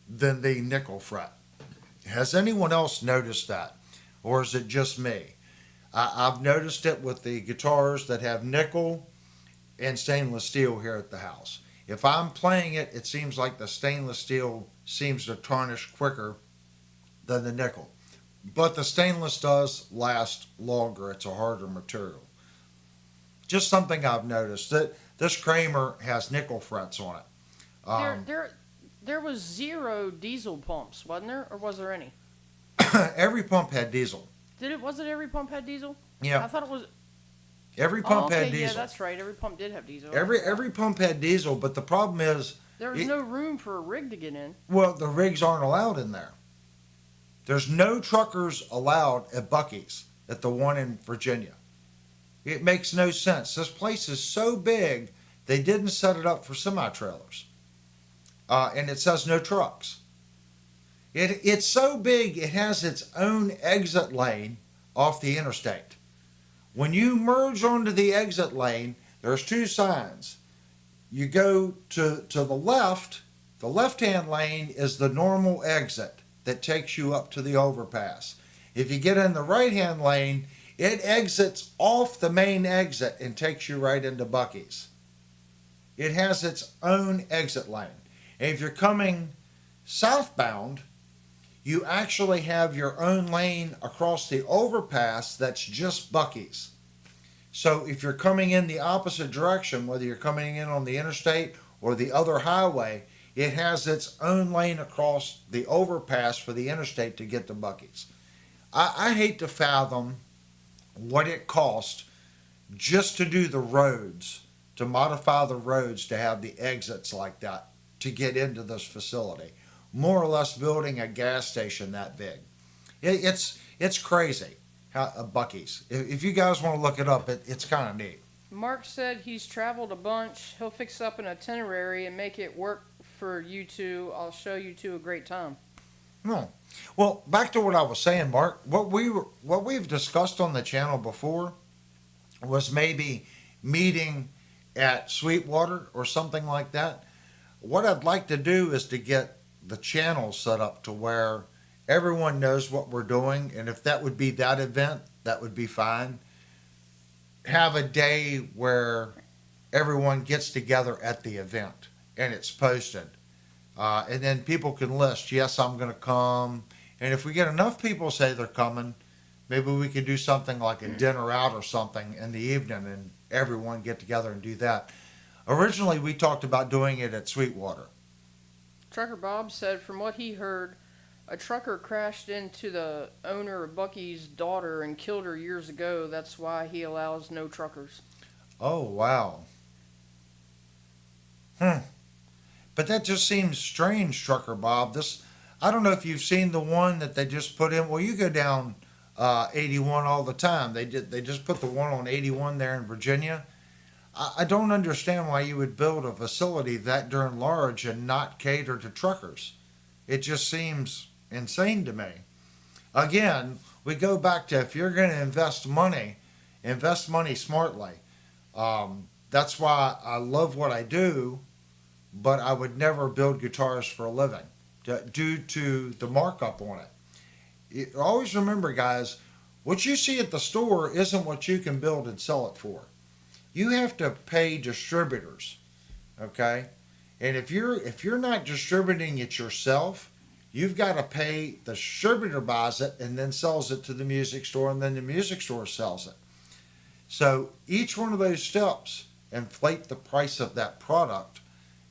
A: than the nickel fret. Has anyone else noticed that? Or is it just me? I've noticed it with the guitars that have nickel and stainless steel here at the house. If I'm playing it, it seems like the stainless steel seems to tarnish quicker than the nickel. But the stainless does last longer. It's a harder material. Just something I've noticed. That this Kramer has nickel frets on it.
B: There was 0 diesel pumps, wasn't there? Or was there any?
A: Every pump had diesel.
B: Was it every pump had diesel?
A: Yeah.
B: I thought it was.
A: Every pump had diesel.
B: Yeah, that's right. Every pump did have diesel.
A: Every pump had diesel, but the problem is
B: there was no room for a rig to get in.
A: Well, the rigs aren't allowed in there. There's no truckers allowed at Bucky's, at the one in Virginia. It makes no sense. This place is so big, they didn't set it up for semi-trailers. And it says no trucks. It's so big, it has its own exit lane off the interstate. When you merge onto the exit lane, there's 2 signs. You go to the left-hand lane is the normal exit that takes you up to the overpass. If you get in the right-hand lane, it exits off the main exit and takes you right into Bucky's. It has its own exit lane. And if you're coming southbound, you actually have your own lane across the overpass that's just Bucky's. So if you're coming in the opposite direction, whether you're coming in on the interstate or the other highway, it has its own lane across the overpass for the interstate to get to Bucky's. I hate to fathom what it costs just to do the roads, to modify the roads to have the exits like that to get into this facility. More or less building a gas station that big. It's crazy. Bucky's. If you guys want to look it up, it's kind of neat.
B: Mark said he's traveled a bunch. He'll fix up an itinerary and make it work for you two. I'll show you two a great time.
A: No. Well, back to what I was saying, Mark. What we've discussed on the channel before was maybe meeting at Sweetwater or something like that. What I'd like to do is to get the channel set up to where everyone knows what we're doing, and if that would be that event, that would be fine. Have a day where everyone gets together at the event and it's posted. And then people can list, yes, I'm going to come. And if we get enough people say they're coming, maybe we could do something like a dinner out or something in the evening and everyone get together and do that. Originally, we talked about doing it at Sweetwater.
B: Trucker Bob said from what he heard, A trucker crashed into the owner of Bucky's daughter and killed her years ago. That's why he allows no truckers.
A: Oh, wow. Hmm. But that just seems strange, Trucker Bob. I don't know if you've seen the one that they just put in. Well, you go down 81 all the time. They just put the one on 81 there in Virginia. I don't understand why you would build a facility that darn large and not cater to truckers. It just seems insane to me. Again, we go back to if you're going to invest money smartly. That's why I love what I do, but I would never build guitars for a living due to the markup on it. Always remember, guys, what you see at the store isn't what you can build and sell it for. You have to pay distributors, okay? And if you're not distributing it yourself, you've got to pay the distributor buys it and then sells it to the music store, and then the music store sells it. So each one of those steps inflate the price of that product,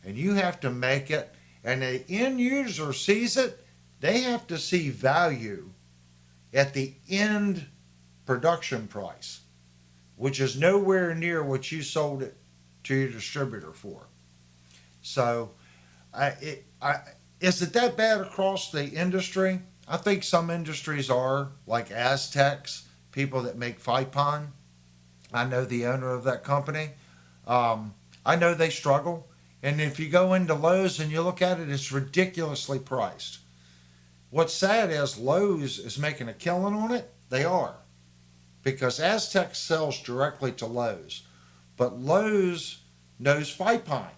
A: and you have to make it, and the end user sees it. They have to see value at the end production price, which is nowhere near what you sold it to your distributor for. So, is it that bad across the industry? I think some industries are, like Aztecs, people that make Fipon. I know the owner of that company. I know they struggle. And if you go into Lowe's and you look at it, it's ridiculously priced. What's sad is Lowe's is making a killing on it. They are. Because Aztec sells directly to Lowe's. But Lowe's knows Fipon.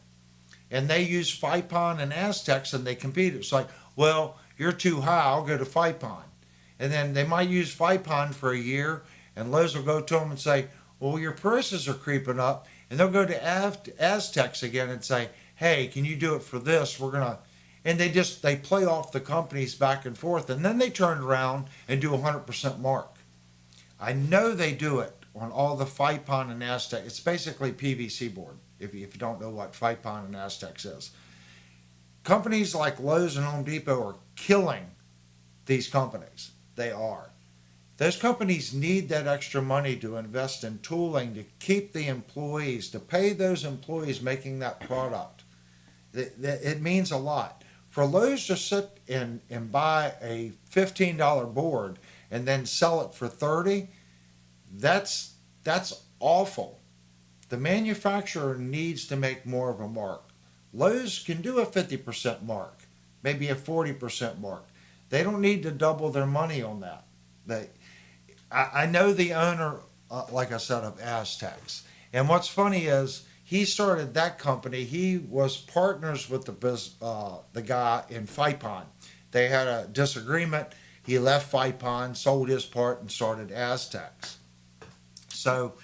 A: And they use Fipon and Aztecs and they compete. It's like, well, you're too high, I'll go to Fipon. And then they might use Fipon for a year, and Lowe's will go to them and say, well, your prices are creeping up. And they'll go to Aztecs again and say, hey, can you do it for this? And they play off the companies back and forth. And then they turn around and do 100% mark. I know they do it on all the Fipon and Aztec. It's basically PVC board, if you don't know what Fipon and Aztecs is. Companies like Lowe's and Home Depot are killing these companies. They are. Those companies need that extra money to invest in tooling, to keep the employees, to pay those employees making that product. It means a lot. For Lowe's to sit and buy a $15 board and then sell it for $30, that's awful. The manufacturer needs to make more of a mark. Lowe's can do a 50% mark, maybe a 40% mark. They don't need to double their money on that. I know the owner, like I said, of Aztecs. And what's funny is he started that company. He was partners with the guy in Fipon. They had a disagreement. He left Fipon, sold his part, and started Aztecs. So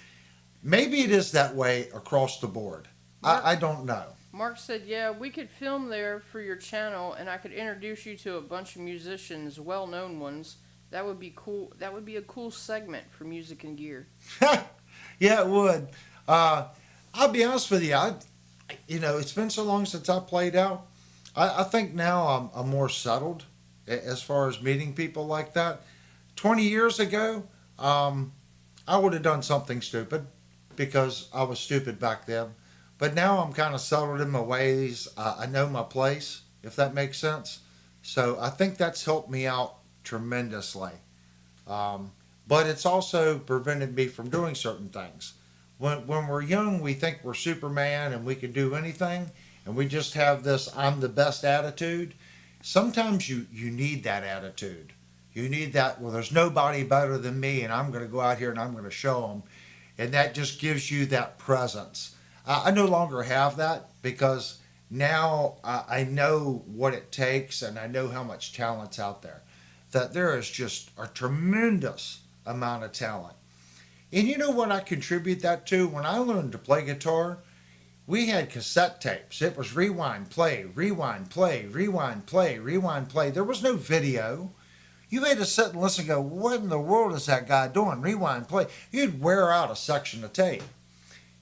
A: maybe it is that way across the board. I don't know.
B: Mark said, yeah, we could film there for your channel, and I could introduce you to a bunch of musicians, well-known ones. That would be cool. That would be a cool segment for Music and Gear.
A: Yeah, it would. I'll be honest with you. It's been so long since I played out. I think now I'm more settled as far as meeting people like that. 20 years ago, I would have done something stupid because I was stupid back then. But now I'm kind of settled in my ways. I know my place, if that makes sense. So I think that's helped me out tremendously. But it's also prevented me from doing certain things. When we're young, we think we're Superman and we can do anything. And we just have this I'm the best attitude. Sometimes you need that attitude. You need that, well, there's nobody better than me, and I'm going to go out here and I'm going to show them. And that just gives you that presence. I no longer have that because now I know what it takes and I know how much talent's out there. That there is just a tremendous amount of talent. And you know what I contribute that to? When I learned to play guitar, we had cassette tapes. It was rewind, play, rewind, play, rewind, play, rewind, play. There was no video. You had to sit and listen and go, what in the world is that guy doing? Rewind, play. You'd wear out a section of tape.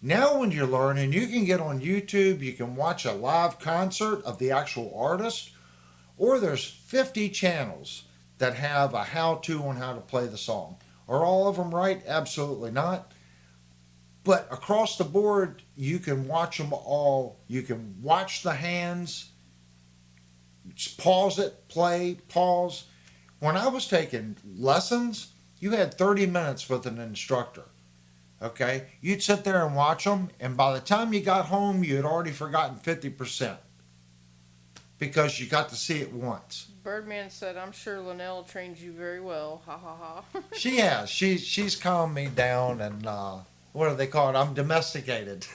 A: Now when you're learning, you can get on YouTube, you can watch a live concert of the actual artist, or there's 50 channels that have a how-to on how to play the song. Are all of them right? Absolutely not. But across the board, you can watch them all. You can watch the hands, pause it, play, pause. When I was taking lessons, you had 30 minutes with an instructor. Okay? You'd sit there and watch them, and by the time you got home, you had already forgotten 50% because you got to see it once.
B: Birdman said, "I'm sure Linnell trained you very well." Ha ha ha.
A: She has. She's calmed me down, and what do they call it? I'm domesticated.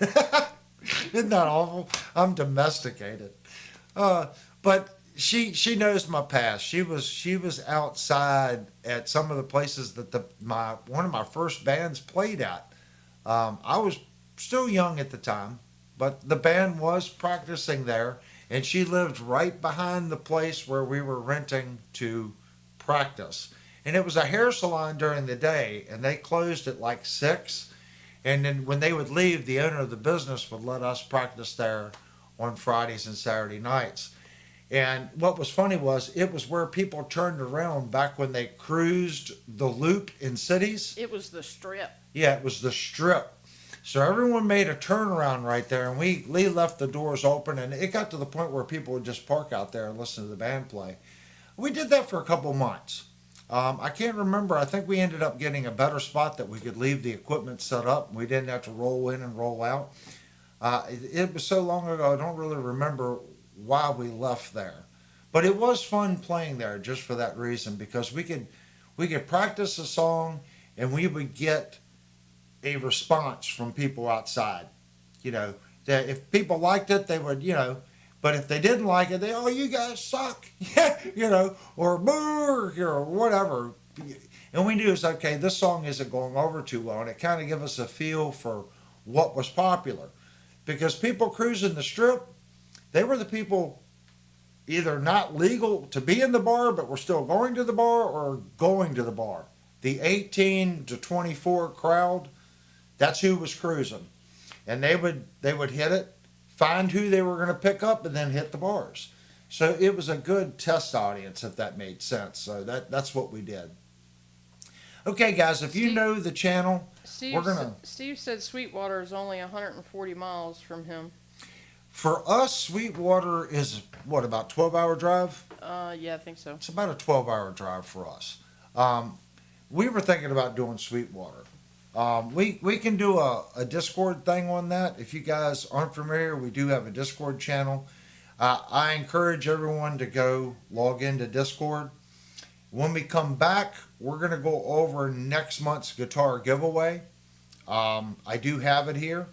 A: Isn't that awful? I'm domesticated. But she knows my past. She was outside at some of the places that one of my first bands played at. I was still young at the time, but the band was practicing there, and she lived right behind the place where we were renting to practice. And it was a hair salon during the day, and they closed at like 6. And then when they would leave, the owner of the business would let us practice there on Fridays and Saturday nights. And what was funny was it was where people turned around back when they cruised the loop in cities.
B: It was the Strip.
A: Yeah, it was the Strip. So everyone made a turnaround right there, and we left the doors open, and it got to the point where people would just park out there and listen to the band play. We did that for a couple months. I can't remember. I think we ended up getting a better spot that we could leave the equipment set up. We didn't have to roll in and roll out. It was so long ago, I don't really remember why we left there. But it was fun playing there just for that reason, because we could practice a song and we would get a response from people outside. You know, that if people liked it, they would, but if they didn't like it, oh, you guys suck. Yeah, or boo, or whatever. And we knew it's okay, this song isn't going over too well. And it kind of gave us a feel for what was popular. Because people cruising the Strip, they were the people either not legal to be in the bar, but were still going to the bar, or going to the bar. The 18 to 24 crowd, that's who was cruising. And they would hit it, find who they were going to pick up, and then hit the bars. So it was a good test audience, if that made sense. So that's what we did. Okay, guys, if you know the channel, we're going to...
B: Steve said Sweetwater is only 140 miles from him.
A: For us, Sweetwater is, what, about 12-hour drive?
B: Yeah, I think so.
A: It's about a 12-hour drive for us. We were thinking about doing Sweetwater. We can do a Discord thing on that. If you guys aren't familiar, we do have a Discord channel. I encourage everyone to go log into Discord. When we come back, we're going to go over next month's guitar giveaway. I do have it here.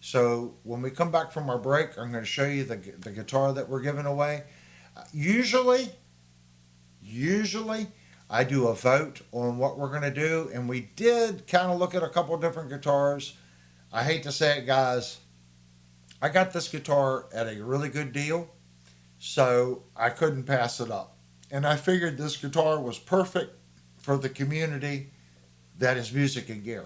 A: So when we come back from our break, I'm going to show you the guitar that we're giving away. Usually, I do a vote on what we're going to do, and we did kind of look at a couple different guitars. I hate to say it, guys, I got this guitar at a really good deal, so I couldn't pass it up. And I figured this guitar was perfect for the community that is music and gear.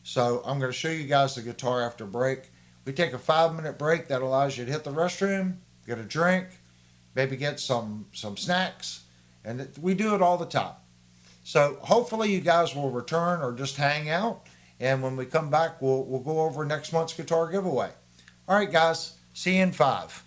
A: So I'm going to show you guys the guitar after break. We take a 5-minute break. That allows you to hit the restroom, get a drink, maybe get some snacks. And we do it all the time. So hopefully you guys will return or just hang out. And when we come back, we'll go over next month's guitar giveaway. All right, guys. See you in 5.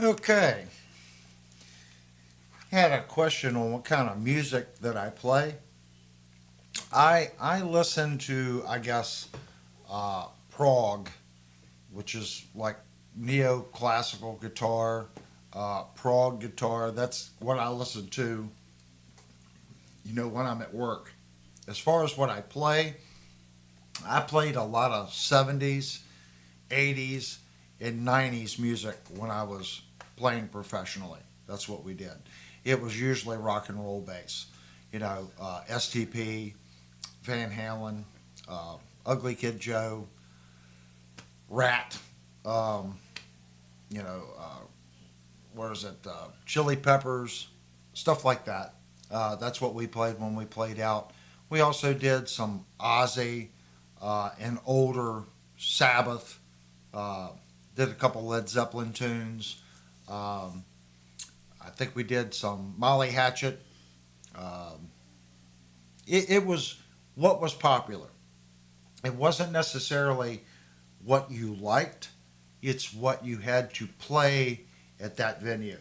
A: Okay. Had a question on what kind of music that I play. I listen to, I guess, prog, which is like neoclassical guitar, prog guitar. That's what I listen to, when I'm at work. As far as what I played a lot of 70s, 80s, and 90s music when I was playing professionally. That's what we did. It was usually rock and roll bass. STP, Van Halen, Ugly Kid Joe, Rat, um, you know, what is it? Chili Peppers, stuff like that. That's what we played when we played out. We also did some Ozzy and older Sabbath. Uh, did a couple Led Zeppelin tunes. I think we did some Molly Hatchet. Um, it was what was popular. It wasn't necessarily what you liked. It's what you had to play at that venue,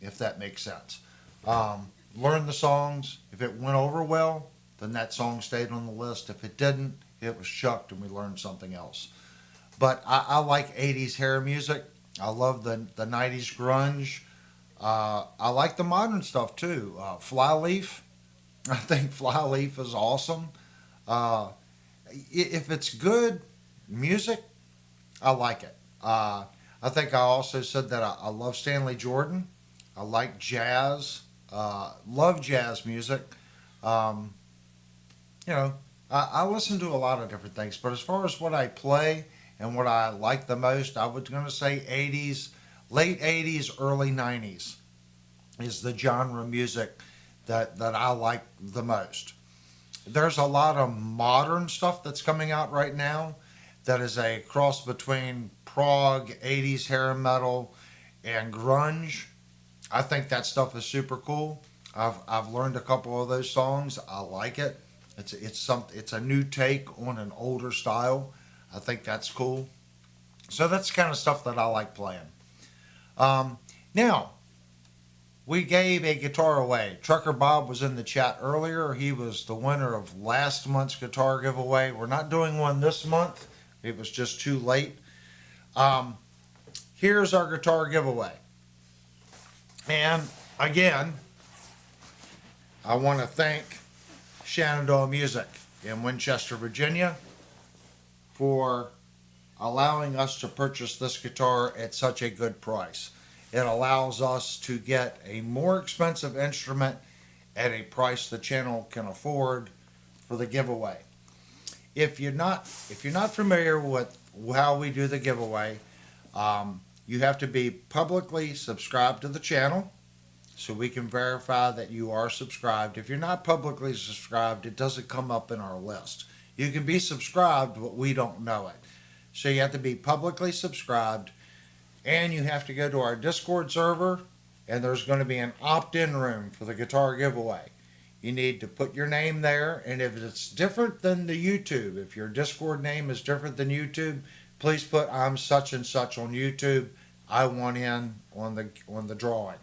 A: if that makes sense. Learn the songs. If it went over well, then that song stayed on the list. If it didn't, it was chucked and we learned something else. But I like 80s hair music. I love the 90s grunge. I like the modern stuff too. Flyleaf. I think Flyleaf is awesome. Uh, if it's good music, I like it. I think I also said that I love Stanley Jordan. I like jazz. Love jazz music. Um, I listen to a lot of different things, but as far as what I play and what I like the most, I was going to say 80s, late 80s, early 90s is the genre music that I like the most. There's a lot of modern stuff that's coming out right now that is a cross between prog, 80s hair metal, and grunge. I think that stuff is super cool. I've learned a couple of those songs. I like it. It's a new take on an older style. I think that's cool. So that's the kind of stuff that I like playing. Now we gave a guitar away. Trucker Bob was in the chat earlier. He was the winner of last month's guitar giveaway. We're not doing one this month. It was just too late. Um, Here's our guitar giveaway. And again, I want to thank Shenandoah Music in Winchester, Virginia, for allowing us to purchase this guitar at such a good price. It allows us to get a more expensive instrument at a price the channel can afford for the giveaway. If you're not familiar with how we do the giveaway, you have to be publicly subscribed to the channel so we can verify that you are subscribed. If you're not publicly subscribed, it doesn't come up in our list. You can be subscribed, but we don't know it. So you have to be publicly subscribed, and you have to go to our Discord server, and there's going to be an opt-in room for the guitar giveaway. You need to put your name there, and if it's different than the YouTube, if your Discord name is different than YouTube, please put I'm such and such on YouTube. I want in on the drawing.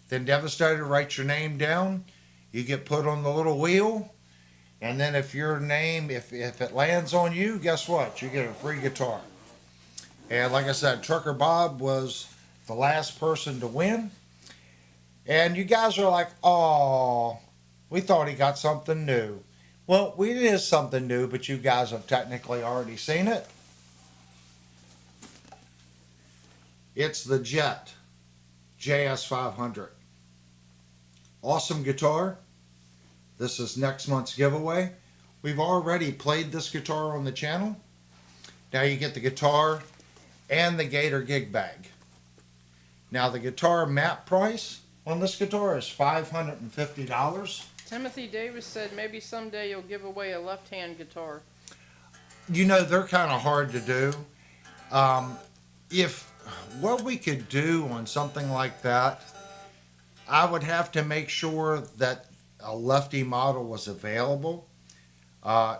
A: Then Devastator writes your name down. You get put on the little wheel, and then if your name, if it lands on you, guess what? You get a free guitar. And like I said, Trucker Bob was the last person to win. And you guys are like, oh, we thought he got something new. Well, it is something new, but you guys have technically already seen it. It's the Jet JS500. Awesome guitar. This is next month's giveaway. We've already played this guitar on the channel. Now you get the guitar and the Gator gig bag. Now the guitar map price on this guitar is $550.
B: Timothy Davis said maybe someday you'll give away a left-hand guitar.
A: They're kind of hard to do. If what we could do on something like that, I would have to make sure that a lefty model was available.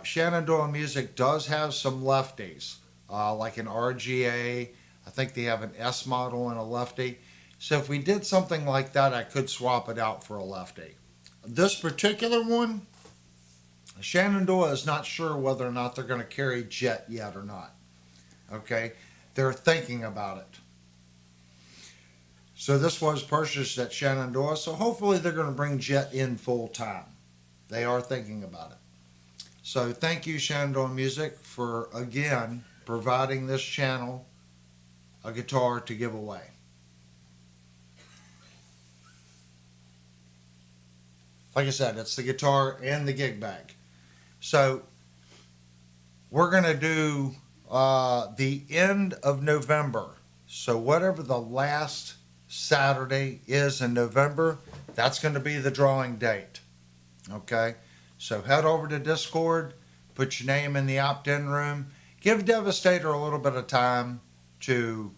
A: Shenandoah Music does have some lefties, like an RGA, I think they have an S model and a lefty. So if we did something like that, I could swap it out for a lefty. This particular one, Shenandoah is not sure whether or not they're going to carry Jet yet or not. Okay, they're thinking about it. So this was purchased at Shenandoah, so hopefully they're going to bring Jet in full time. They are thinking about it. So thank you, Shenandoah Music, for again providing this channel a guitar to give away. Like I said, it's the guitar and the gig bag. So we're going to do the end of November. So whatever the last Saturday is in November, that's going to be the drawing date. Okay? So head over to Discord, put your name in the opt-in room, give Devastator a little bit of time to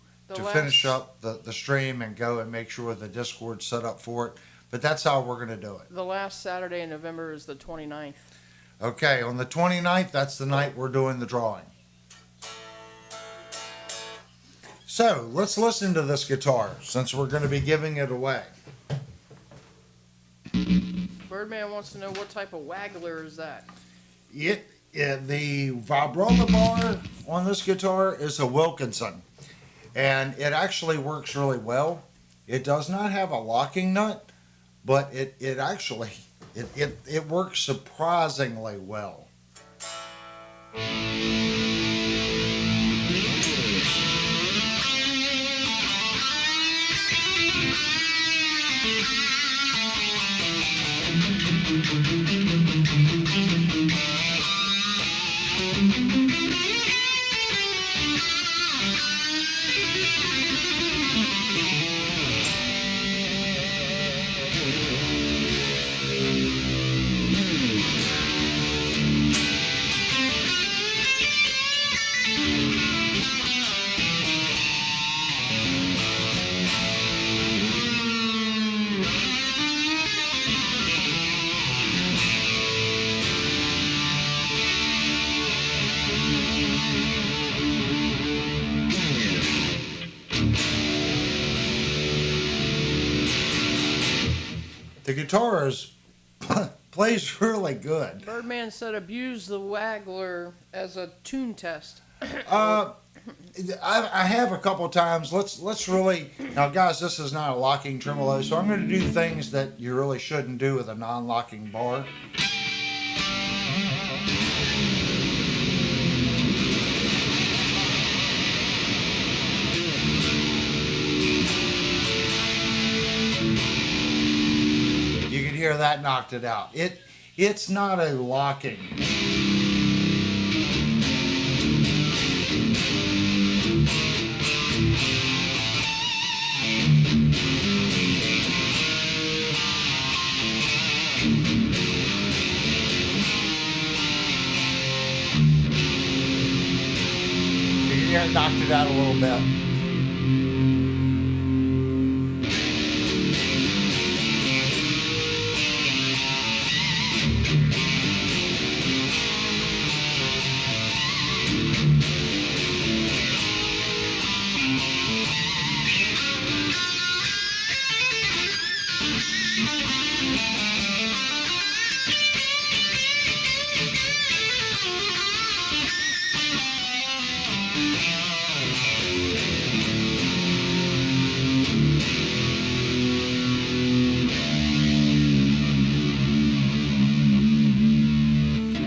A: finish up the stream and go and make sure the Discord's set up for it. But that's how we're going to do it.
B: The last Saturday in November is the 29th.
A: Okay, on the 29th, that's the night we're doing the drawing. So, let's listen to this guitar, since we're going to be giving it away.
B: Birdman wants to know what type of waggler is that?
A: The vibrola bar on this guitar is a Wilkinson. And it actually works really well. It does not have a locking nut, but it actually works surprisingly well. The guitar plays really good.
B: Birdman said abuse the waggler as a tune test.
A: I have a couple times. Let's really now, guys. This is not a locking tremolo, so I'm going to do things that you really shouldn't do with a non-locking bar. Hear that knocked it out. It's not a locking. You can hear it knocked it out a little bit.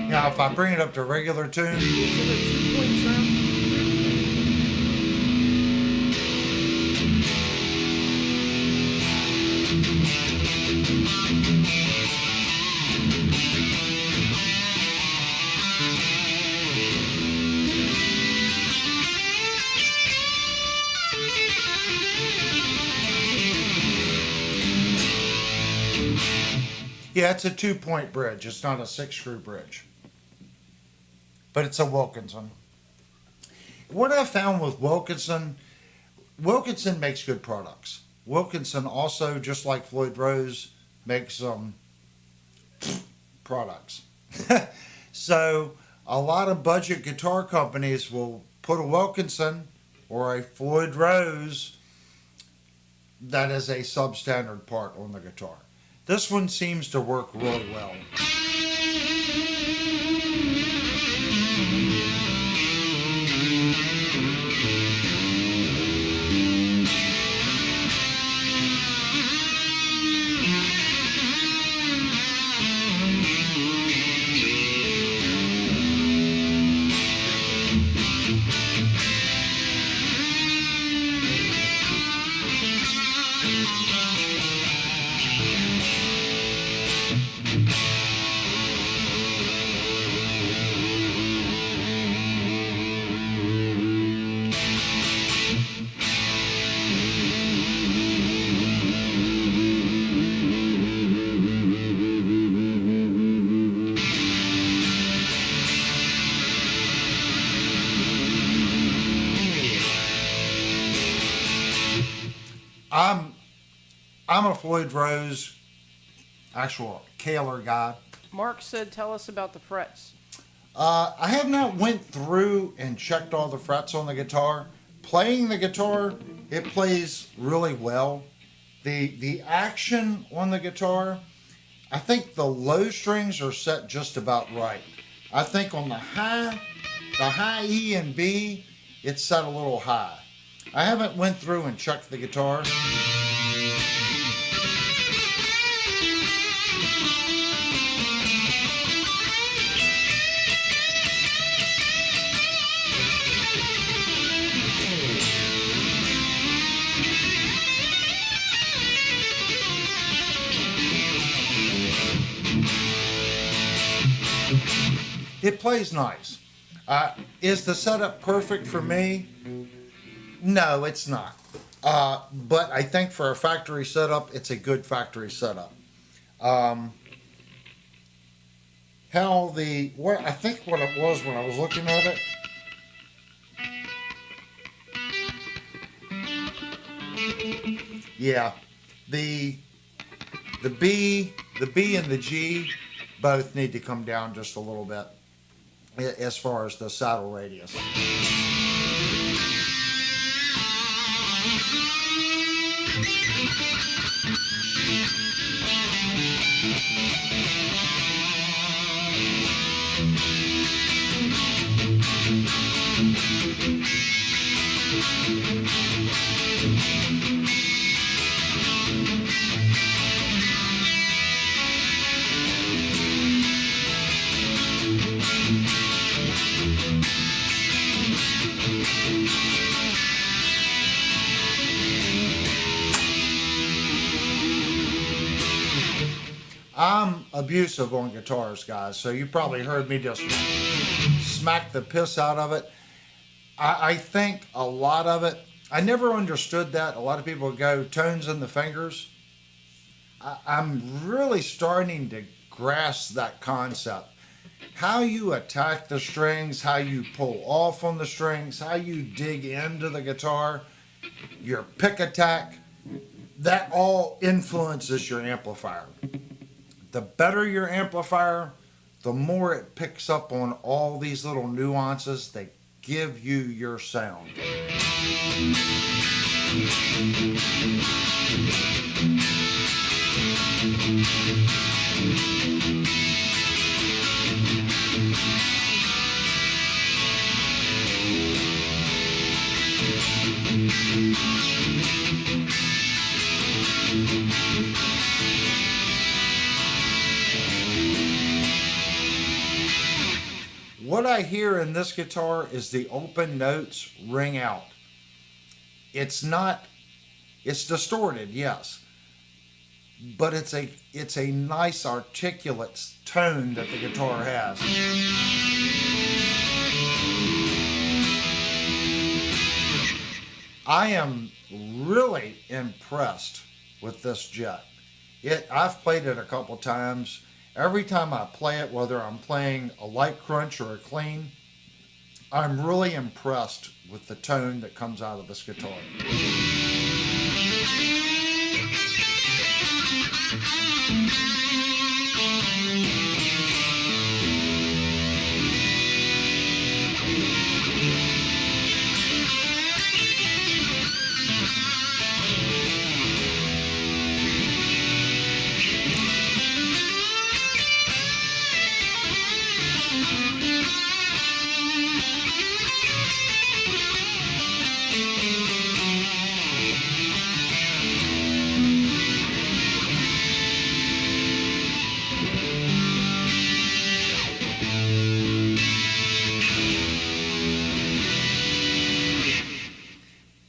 A: Now, if I bring it up to regular tune,
B: Is it a 2-point trim?
A: yeah, it's a 2-point bridge. It's not a 6-screw bridge. But it's a Wilkinson. What I found with Wilkinson makes good products. Wilkinson also, just like Floyd Rose, makes some products. So a lot of budget guitar companies will put a Wilkinson or a Floyd Rose that is a substandard part on the guitar. This one seems to work really well. I'm a Floyd Rose actual Kaler guy.
B: Mark said, tell us about the frets.
A: I have not went through and checked all the frets on the guitar. Playing the guitar, it plays really well. The action on the guitar, I think the low strings are set just about right. I think on the high E and B, it's set a little high. I haven't went through and checked the guitar. It plays nice. Is the setup perfect for me? No, it's not. But I think for a factory setup, it's a good factory setup. I think what it was when I was looking at it. Yeah, the B and the G both need to come down just a little bit as far as the saddle radius. I'm abusive on guitars, guys, so you probably heard me just smack the piss out of it. I think a lot of it, I never understood that. A lot of people go tones in the fingers. I'm really starting to grasp that concept. How you attack the strings, how you pull off on the strings, how you dig into the guitar, your pick attack, that all influences your amplifier. The better your amplifier, the more it picks up on all these little nuances that give you your sound. What I hear in this guitar is the open notes ring out. It's distorted, yes, but it's a nice articulate tone that the guitar has. I am really impressed with this Jet. I've played it a couple times. Every time I play it, whether I'm playing a light crunch or a clean, I'm really impressed with the tone that comes out of this guitar.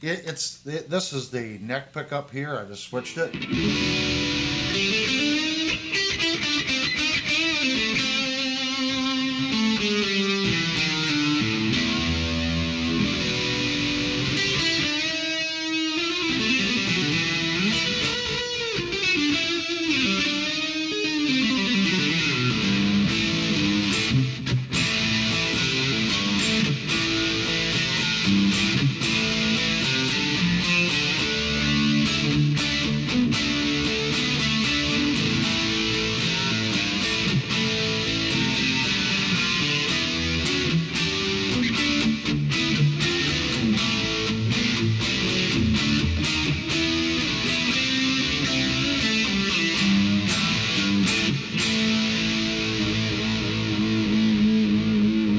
A: This is the neck pickup here. I just switched it.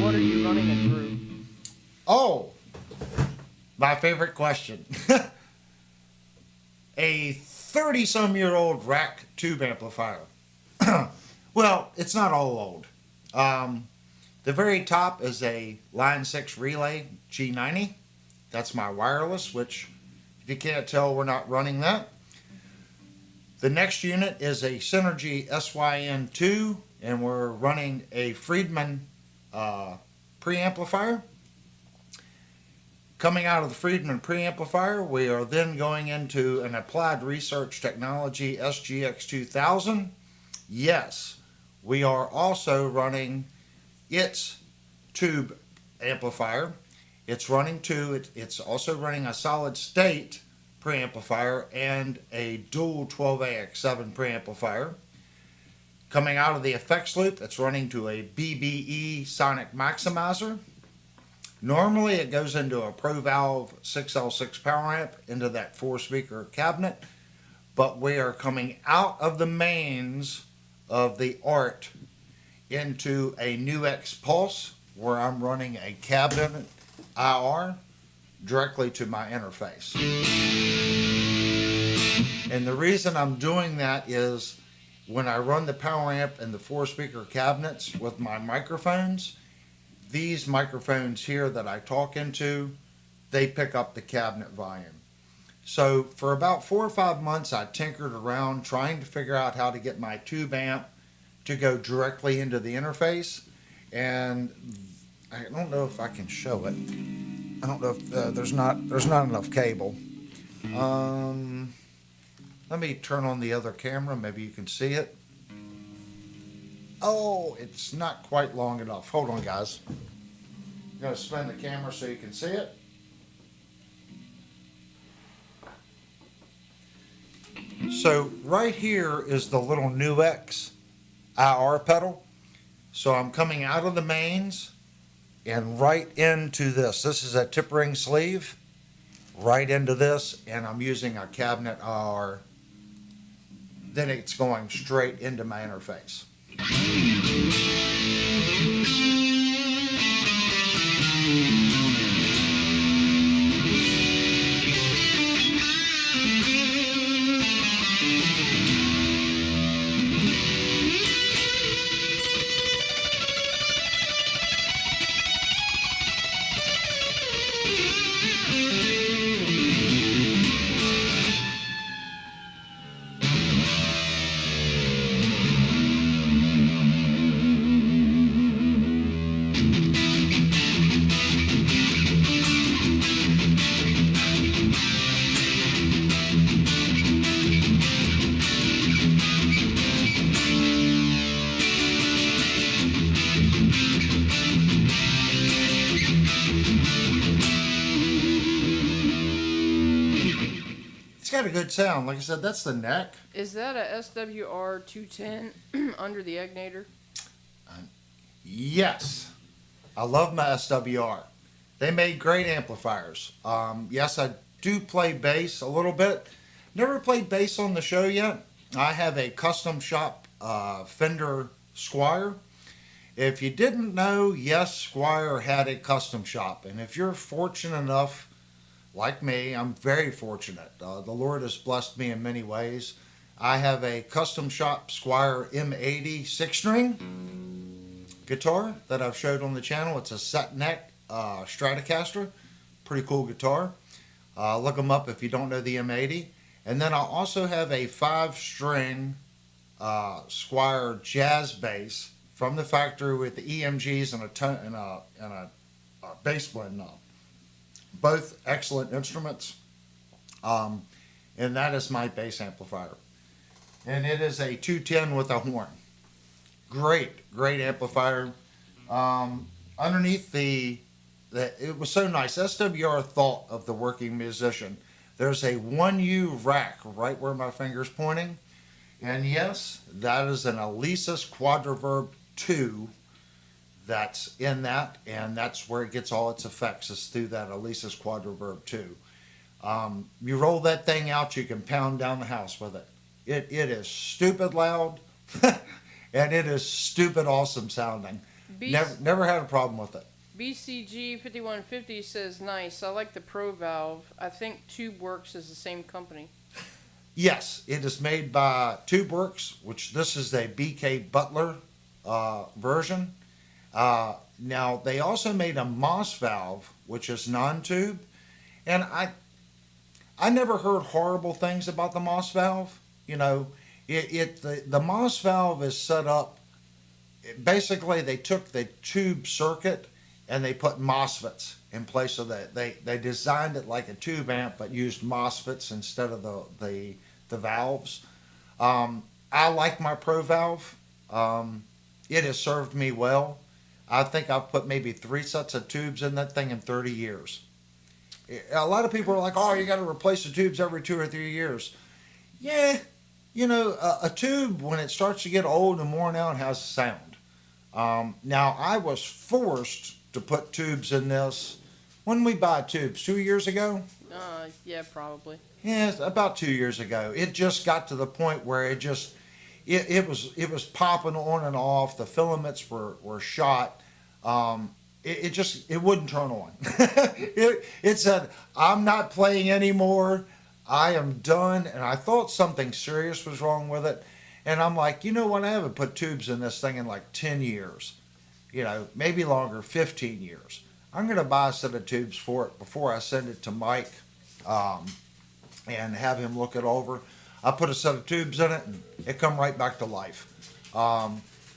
B: What are you running it through?
A: Oh, my favorite question. A 30-some-year-old rack tube amplifier. Well, it's not all old. The very top is a Line 6 Relay G90. That's my wireless, which, if you can't tell, we're not running that. The next unit is a Synergy SYN2, and we're running a Friedman preamplifier. Coming out of the Friedman preamplifier, we are then going into an Applied Research Technology SGX2000. Yes, we are also running its tube amplifier. It's also running a solid state preamplifier and a dual 12AX7 preamplifier. Coming out of the effects loop, that's running to a BBE sonic maximizer. Normally it goes into a Pro Valve 6L6 power amp into that 4-speaker cabinet, but we are coming out of the mains of the ART into a NuX Pulse, where I'm running a cabinet IR directly to my interface. And the reason I'm doing that is when I run the power amp and the 4-speaker cabinets with my microphones, these microphones here that I talk into, they pick up the cabinet volume. So for about 4 or 5 months, I tinkered around trying to figure out how to get my tube amp to go directly into the interface. And I don't know if I can show it. I don't know if there's not enough cable. Let me turn on the other camera. Maybe you can see it. Oh, it's not quite long enough. Hold on, guys. I'm going to spin the camera so you can see it. So right here is the little NuX IR pedal. So I'm coming out of the mains and right into this. This is a tip ring sleeve. Right into this, and I'm using a cabinet IR. Then it's going straight into my interface. It's got a good sound. Like I said, that's the neck.
B: Is that a SWR 210 under the Egnator?
A: Yes. I love my SWR. They made great amplifiers. Yes, I do play bass a little bit. Never played bass on the show yet. I have a custom shop Fender Squier. If you didn't know, yes, Squier had a custom shop. And if you're fortunate enough, like me, I'm very fortunate. The Lord has blessed me in many ways. I have a custom shop Squier M80 6-string guitar that I've showed on the channel. It's a set neck Stratocaster. Pretty cool guitar. Look them up if you don't know the M80. And then I also have a 5-string Squire jazz bass from the factory with the EMGs and a bass blend knob. Both excellent instruments. And that is my bass amplifier. And it is a 210 with a horn. Great amplifier. Underneath it was so nice. SWR thought of the working musician. There's a 1U rack right where my finger's pointing. And yes, that is an Alesis Quadraverb 2 that's in that, and that's where it gets all its effects, is through that Alesis Quadraverb 2. You roll that thing out, you can pound down the house with it. It is stupid loud, and it is stupid awesome sounding. Never had a problem with it.
B: BCG 5150 says, nice. I like the Pro Valve. I think TubeWorks is the same company.
A: Yes, it is made by TubeWorks, which this is a BK Butler version. Now, they also made a Moss valve, which is non-tube. And I never heard horrible things about the Moss valve. You know, the Moss valve is set up, basically they took the tube circuit and they put MOSFETs in place of that. They designed it like a tube amp, but used MOSFETs instead of the valves. I like my Pro Valve. It has served me well. I think I've put maybe 3 sets of tubes in that thing in 30 years. A lot of people are like, oh, you got to replace the tubes every 2 or 3 years. Yeah, you know, a tube, when it starts to get old and worn out, has a sound. Now, I was forced to put tubes in this. When did we buy tubes? 2 years ago?
B: Yeah, probably.
A: Yeah, about 2 years ago. It just got to the point where it was popping on and off. The filaments were shot. It wouldn't turn on. it said, I'm not playing anymore. I am done. And I thought something serious was wrong with it. And I'm like, you know what? I haven't put tubes in this thing in like 10 years. You know, maybe longer, 15 years. I'm going to buy a set of tubes for it before I send it to Mike and have him look it over. I put a set of tubes in it and it come right back to life.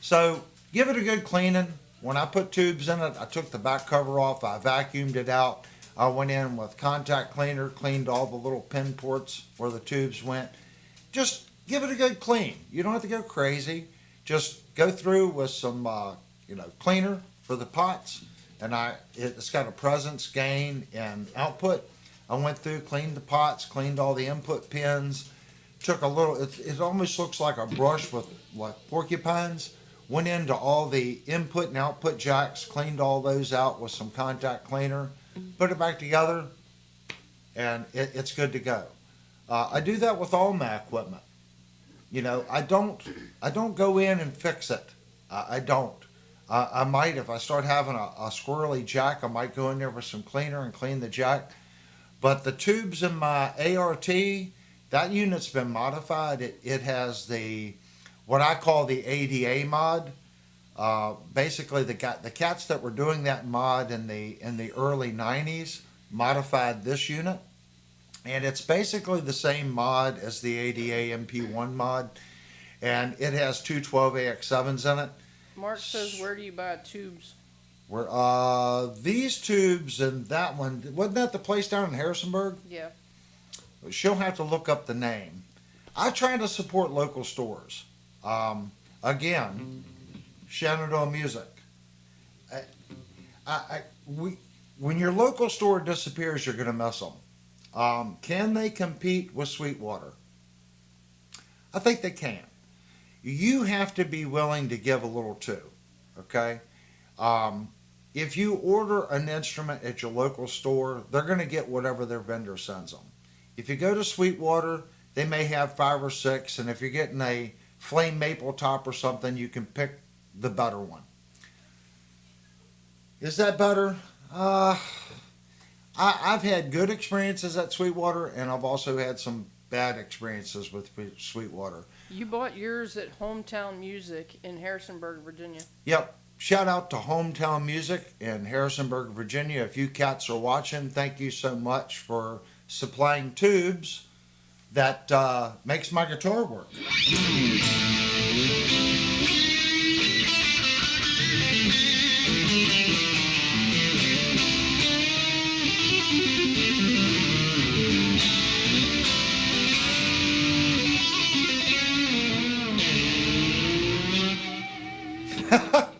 A: So give it a good cleaning. When I put tubes in it, I took the back cover off. I vacuumed it out. I went in with contact cleaner, cleaned all the little pin ports where the tubes went. Just give it a good clean. You don't have to go crazy. Just go through with some cleaner for the pots. And it's got a presence, gain, and output. I went through, cleaned the pots, cleaned all the input pins. Took a little, it almost looks like a brush with like porcupines. Went into all the input and output jacks, cleaned all those out with some contact cleaner, put it back together, and it's good to go. I do that with all my equipment. You know, I don't go in and fix it. I don't. I might, if I start having a squirrely jack, I might go in there with some cleaner and clean the jack. But the tubes in my ART, that unit's been modified. It has what I call the ADA mod. Basically, the cats that were doing that mod in the early 90s modified this unit. And it's basically the same mod as the ADA MP1 mod. And it has two 12AX7s in it.
B: Mark says, where do you buy tubes?
A: These tubes and that one, wasn't that the place down in Harrisonburg?
B: Yeah.
A: She'll have to look up the name. I try to support local stores. Again, Shenandoah Music. When your local store disappears, you're going to miss them. Can they compete with Sweetwater? I think they can. You have to be willing to give a little too, okay? If you order an instrument at your local store, they're going to get whatever their vendor sends them. If you go to Sweetwater, they may have 5 or 6, and if you're getting a flame maple top or something, you can pick the better one. Is that better? I've had good experiences at Sweetwater, and I've also had some bad experiences with Sweetwater.
B: You bought yours at Hometown Music in Harrisonburg, Virginia.
A: Yep. Shout out to Hometown Music in Harrisonburg, Virginia. If you cats are watching, thank you so much for supplying tubes that makes my guitar work.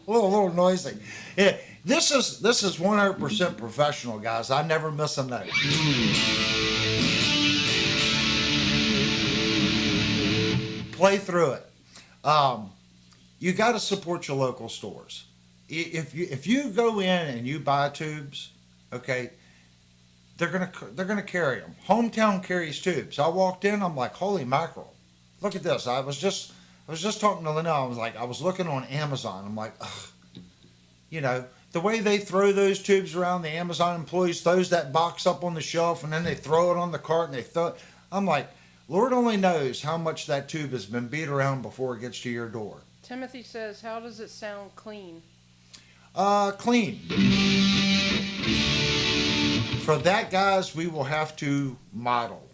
A: A little noisy. Yeah, this is 100% professional, guys. I never miss a note. Play through it. You got to support your local stores. If you go in and you buy tubes, okay, they're gonna carry them. Hometown carries tubes. I walked in, I'm like, holy mackerel! Look at this. I was just talking to Linnell. I was looking on Amazon. I'm like, ugh, you know, the way they throw those tubes around, the Amazon employees throws that box up on the shelf and then they throw it on the cart and they throw it. I'm like, Lord only knows how much that tube has been beat around before it gets to your door.
B: Timothy says, how does it sound clean?
A: Clean. For that, guys, we will have to model.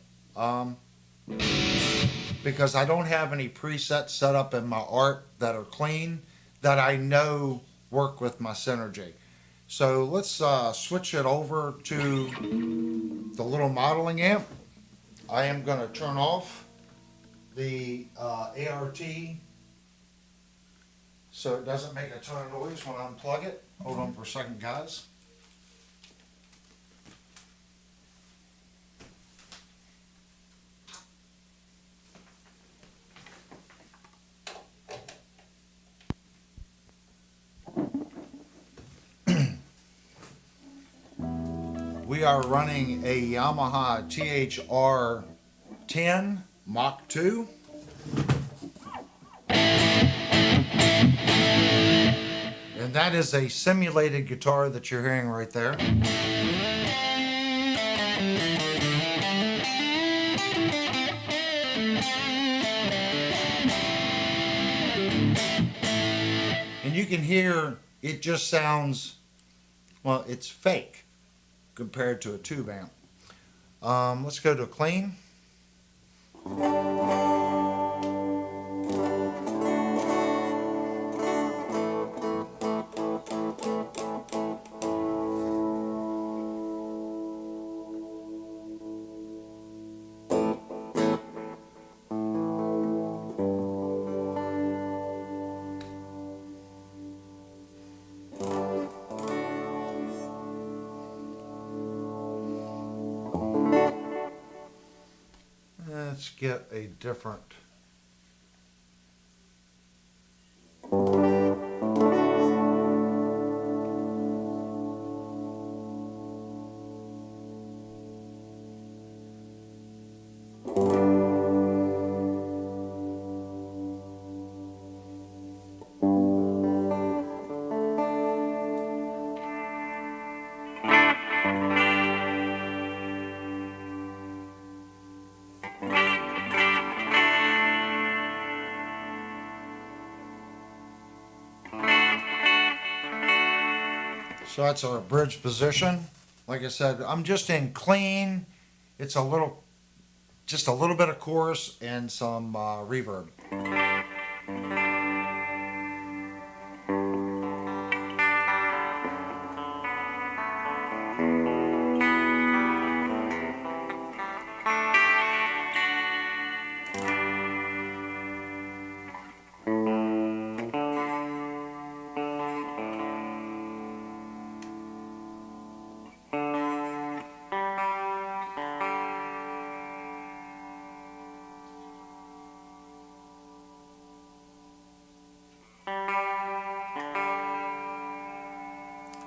A: Because I don't have any presets set up in my art that are clean that I know work with my Synergy. So let's switch it over to the little modeling amp. I am going to turn off the ART so it doesn't make a ton of noise when I unplug it. Hold on for a second, guys. We are running a Yamaha THR 10 Mach 2. And that is a simulated guitar that you're hearing right there. And you can hear it just sounds, well, it's fake compared to a tube amp. Let's go to clean. Let's get a different. So that's our bridge position. Like I said, I'm just in clean. It's just a little bit of chorus and some reverb.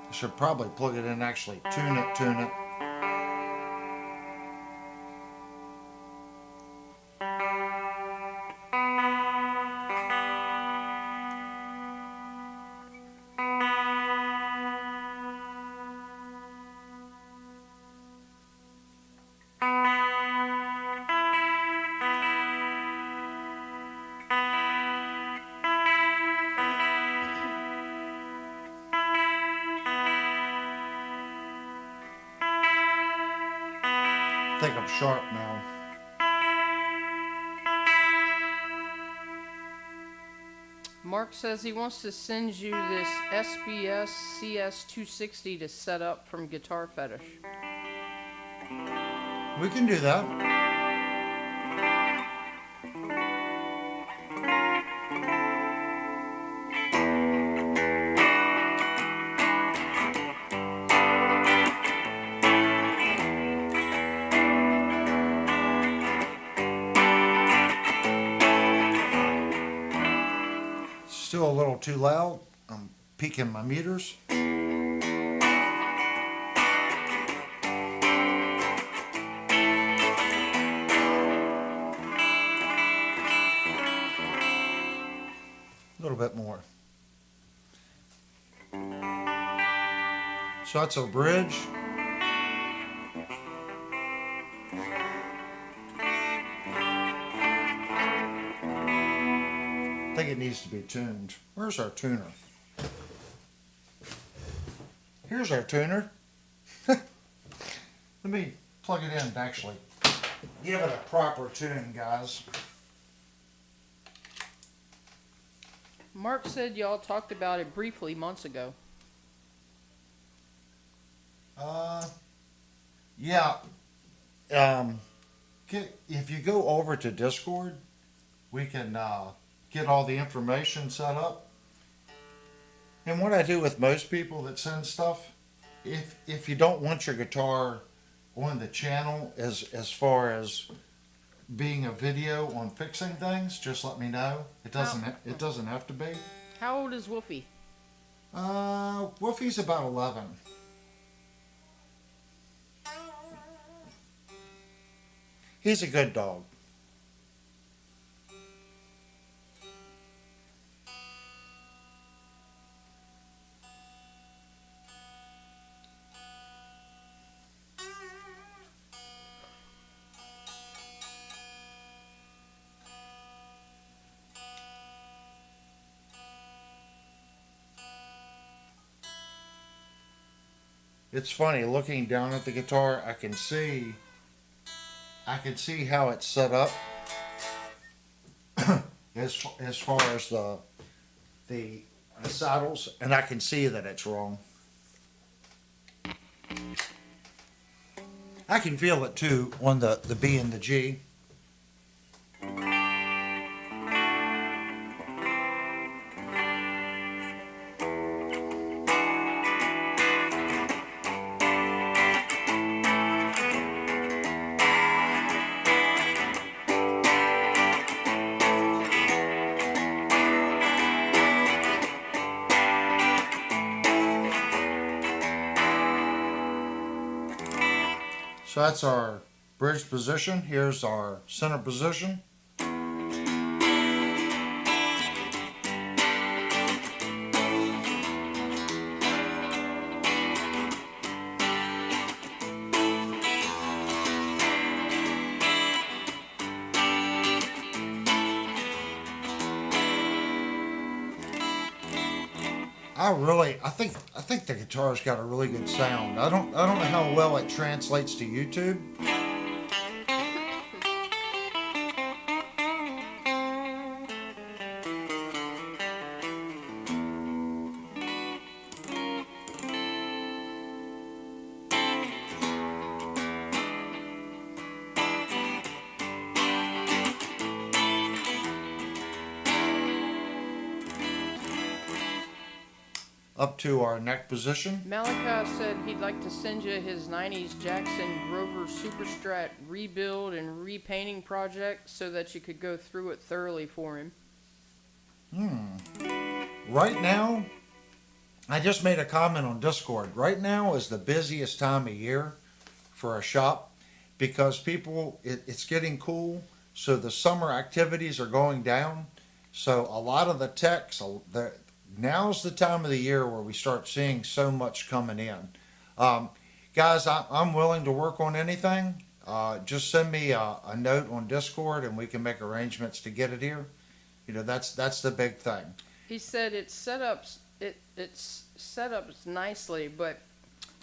A: I should probably plug it in and actually tune it. think I'm sharp now.
B: Mark says he wants to send you this SBS CS260 to set up from Guitar Fetish.
A: We can do that. Still a little too loud. I'm peaking my meters. A little bit more. So that's our bridge. I think it needs to be tuned. Where's our tuner? Here's our tuner. Let me plug it in and actually give it a proper tune, guys.
B: Mark said y'all talked about it briefly months ago.
A: Yeah. If you go over to Discord, we can get all the information set up. And what I do with most people that send stuff, if you don't want your guitar on the channel as far as being a video on fixing things, just let me know. It doesn't have to be.
B: How old is Wolfie?
A: Wolfie's about 11. He's a good dog. It's funny looking down at the guitar. I can see how it's set up as far as the saddles, and I can see that it's wrong. I can feel it too on the B and the G. So that's our bridge position. Here's our center position. I think the guitar's got a really good sound. I don't know how well it translates to YouTube. Up to our neck position.
B: Malika said he'd like to send you his 90s Jackson Grover Super Strat rebuild and repainting project so that you could go through it thoroughly for him.
A: Right now, I just made a comment on Discord. Right now is the busiest time of year for a shop because people, it's getting cool, so the summer activities are going down. So a lot of the techs, now's the time of the year where we start seeing so much coming in. Guys, I'm willing to work on anything. Just send me a note on Discord and we can make arrangements to get it here. You know, that's the big thing.
B: He said it's set up nicely, but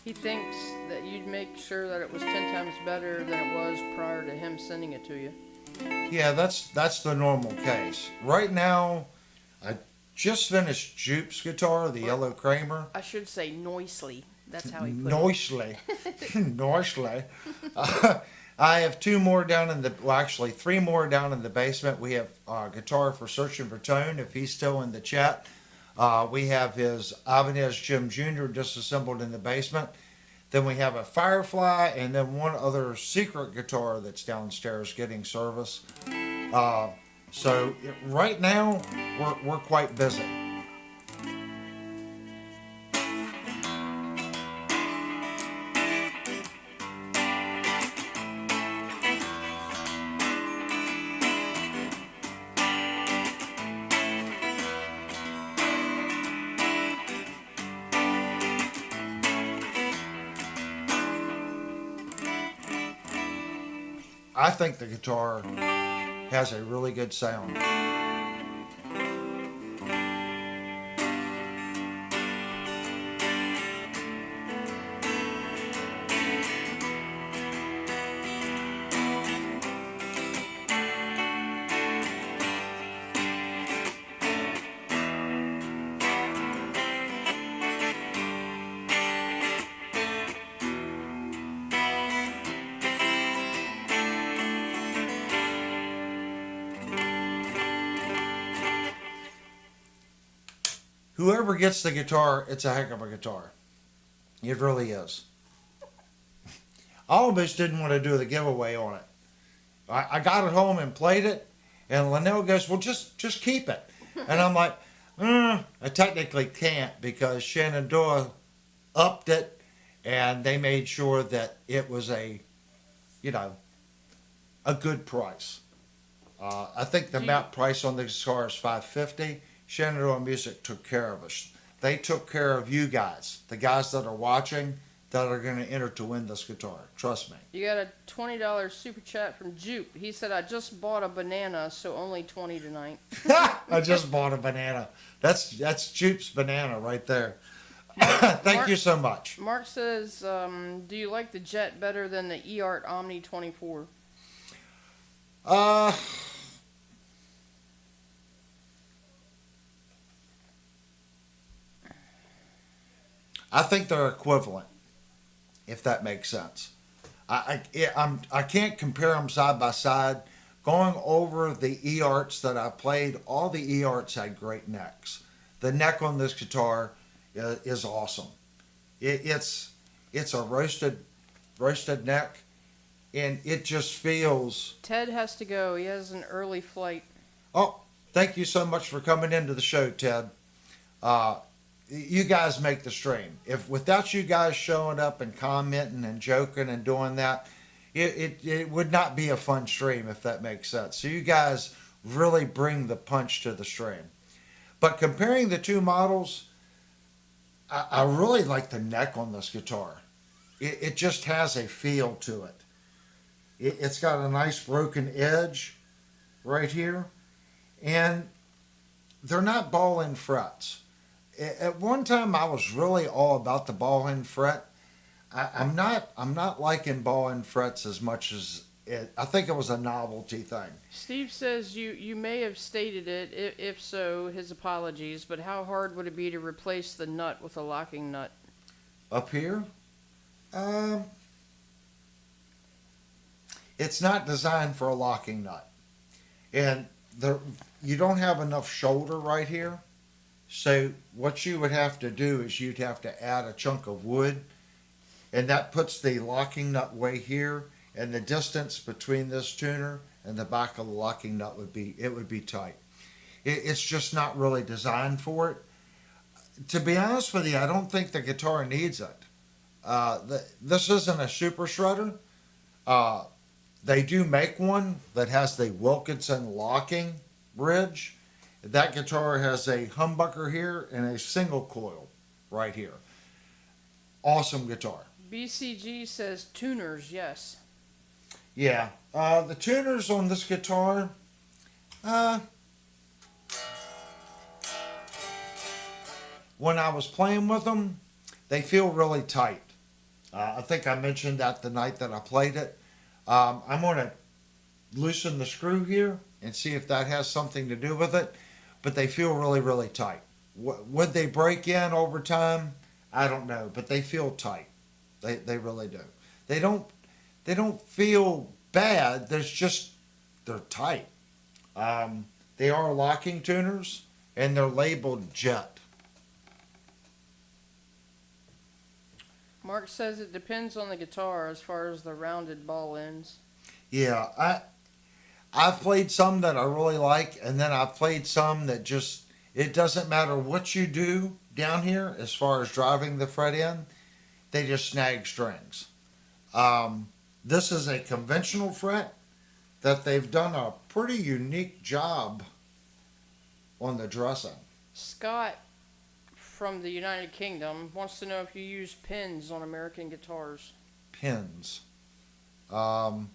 B: He thinks that you'd make sure that it was 10 times better than it was prior to him sending it to you.
A: Yeah, that's the normal case. Right now, I just finished Jupe's guitar, the Yellow Kramer.
B: I should say noisily. That's how he put it.
A: Noisily. Noisily. I have two more down in the, well, actually, three more down in the basement. We have guitar for Searching for Tone, if he's still in the chat. We have his Ibanez Jim Jr. disassembled in the basement. Then we have a FireFly, and then one other secret guitar that's downstairs getting service. So right now, we're quite busy. I think the guitar has a really good sound. Whoever gets the guitar, it's a heck of a guitar. It really is. I almost didn't want to do the giveaway on it. I got it home and played it, and Linnell goes, well, just keep it. And I'm like, I technically can't because Shenandoah upped it, and they made sure that it was a good price. I think the map price on the guitar is $550. Shenandoah Music took care of us. They took care of you guys, the guys that are watching, that are going to enter to win this guitar. Trust me.
B: You got a $20 super chat from Jupe. He said, I just bought a banana, so only 20 tonight.
A: I just bought a banana. That's Jupe's banana right there. Thank you so much.
B: Mark says, do you like the Jet better than the eArt Omni 24?
A: I think they're equivalent, if that makes sense. I can't compare them side by side. Going over the eArts that I played, all the eArts had great necks. The neck on this guitar is awesome. It's a roasted neck, and it just feels.
B: Ted has to go. He has an early flight.
A: Oh, thank you so much for coming into the show, Ted. You guys make the stream. If without you guys showing up and commenting and joking and doing that, it would not be a fun stream, if that makes sense. So you guys really bring the punch to the stream. But comparing the two models, I really like the neck on this guitar. It just has a feel to it. It's got a nice broken edge right here, and they're not ball-end frets. At one time, I was really all about the ball-end fret. I'm not liking ball-end frets as much as it. I think it was a novelty thing.
B: Steve says you may have stated it. If so, his apologies. But how hard would it be to replace the nut with a locking nut?
A: Up here, it's not designed for a locking nut, and you don't have enough shoulder right here. So what you would have to do is you'd have to add a chunk of wood, and that puts the locking nut way here, and the distance between this tuner and the back of the locking nut would be tight. It's just not really designed for it. To be honest with you, I don't think the guitar needs it. This isn't a super shredder. They do make one that has the Wilkinson locking bridge. That guitar has a humbucker here and a single coil right here. Awesome guitar.
B: BCG says tuners, yes.
A: Yeah, the tuners on this guitar, when I was playing with them, they feel really tight. I think I mentioned that the night that I played it. I'm going to loosen the screw here and see if that has something to do with it. But they feel really, really tight. Would they break in over time? I don't know, but they feel tight. They really do. They don't they don't feel bad. They're tight. They are locking tuners and they're labeled Jet.
B: Mark says it depends on the guitar as far as the rounded ball ends.
A: Yeah, I've played some that I really like, and then I've played some that just it doesn't matter what you do down here as far as driving the fret in, they just snag strings. This is a conventional fret that they've done a pretty unique job on the dressing.
B: Scott from the United Kingdom wants to know if you use pins on American guitars.
A: Pins. Um,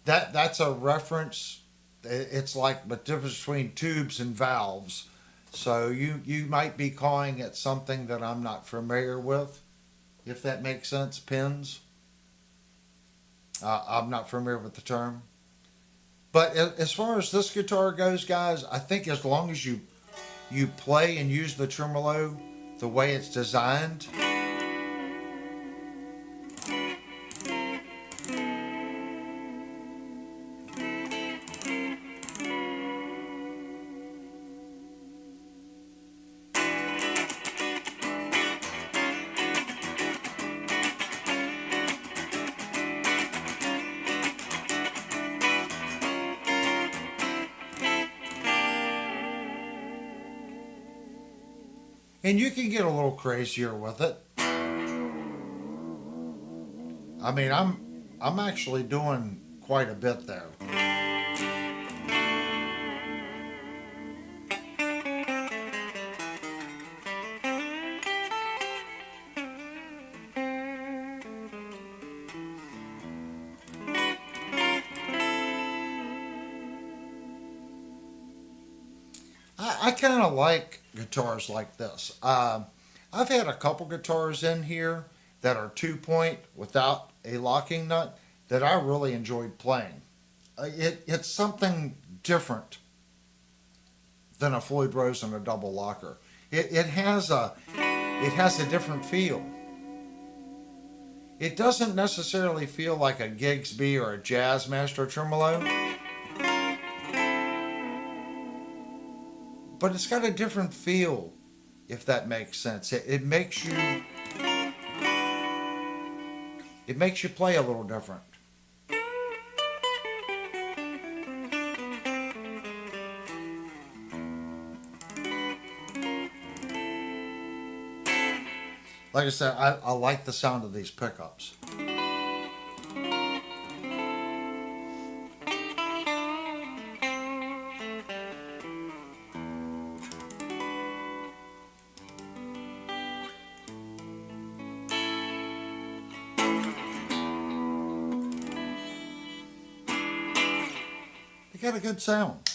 A: that's a reference. It's like the difference between tubes and valves. So you might be calling it something that I'm not familiar with, if that makes sense. Pins. I'm not familiar with the term. But as far as this guitar goes, guys, I think as long as you play and use the tremolo the way it's designed, and you can get a little crazier with it. I mean, I'm actually doing quite a bit there. I kind of like guitars like this. I've had a couple guitars in here that are 2 point without a locking nut that I really enjoyed playing. It's something different than a Floyd Rose and a double locker. It has a different feel. It doesn't necessarily feel like a Gigsby or a Jazzmaster tremolo, but it's got a different feel, if that makes sense. It makes you play a little different. Like I said, I like the sound of these pickups. They got a good sound.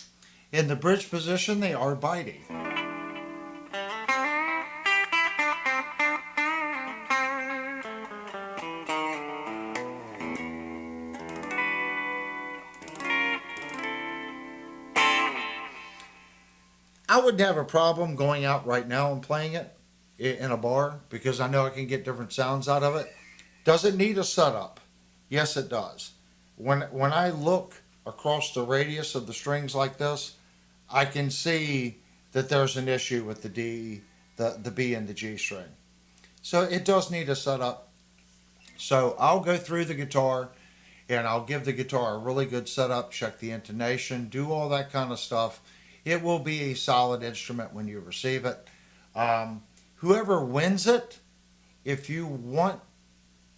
A: In the bridge position, they are bitey. I wouldn't have a problem going out right now and playing it in a bar because I know I can get different sounds out of it. Does it need a setup? Yes, it does. When I look across the radius of the strings like this, I can see that there's an issue with the D, the B, and the G string. So it does need a setup. So I'll go through the guitar and I'll give the guitar a really good setup, check the intonation, do all that kind of stuff. It will be a solid instrument when you receive it. Whoever wins it, if you want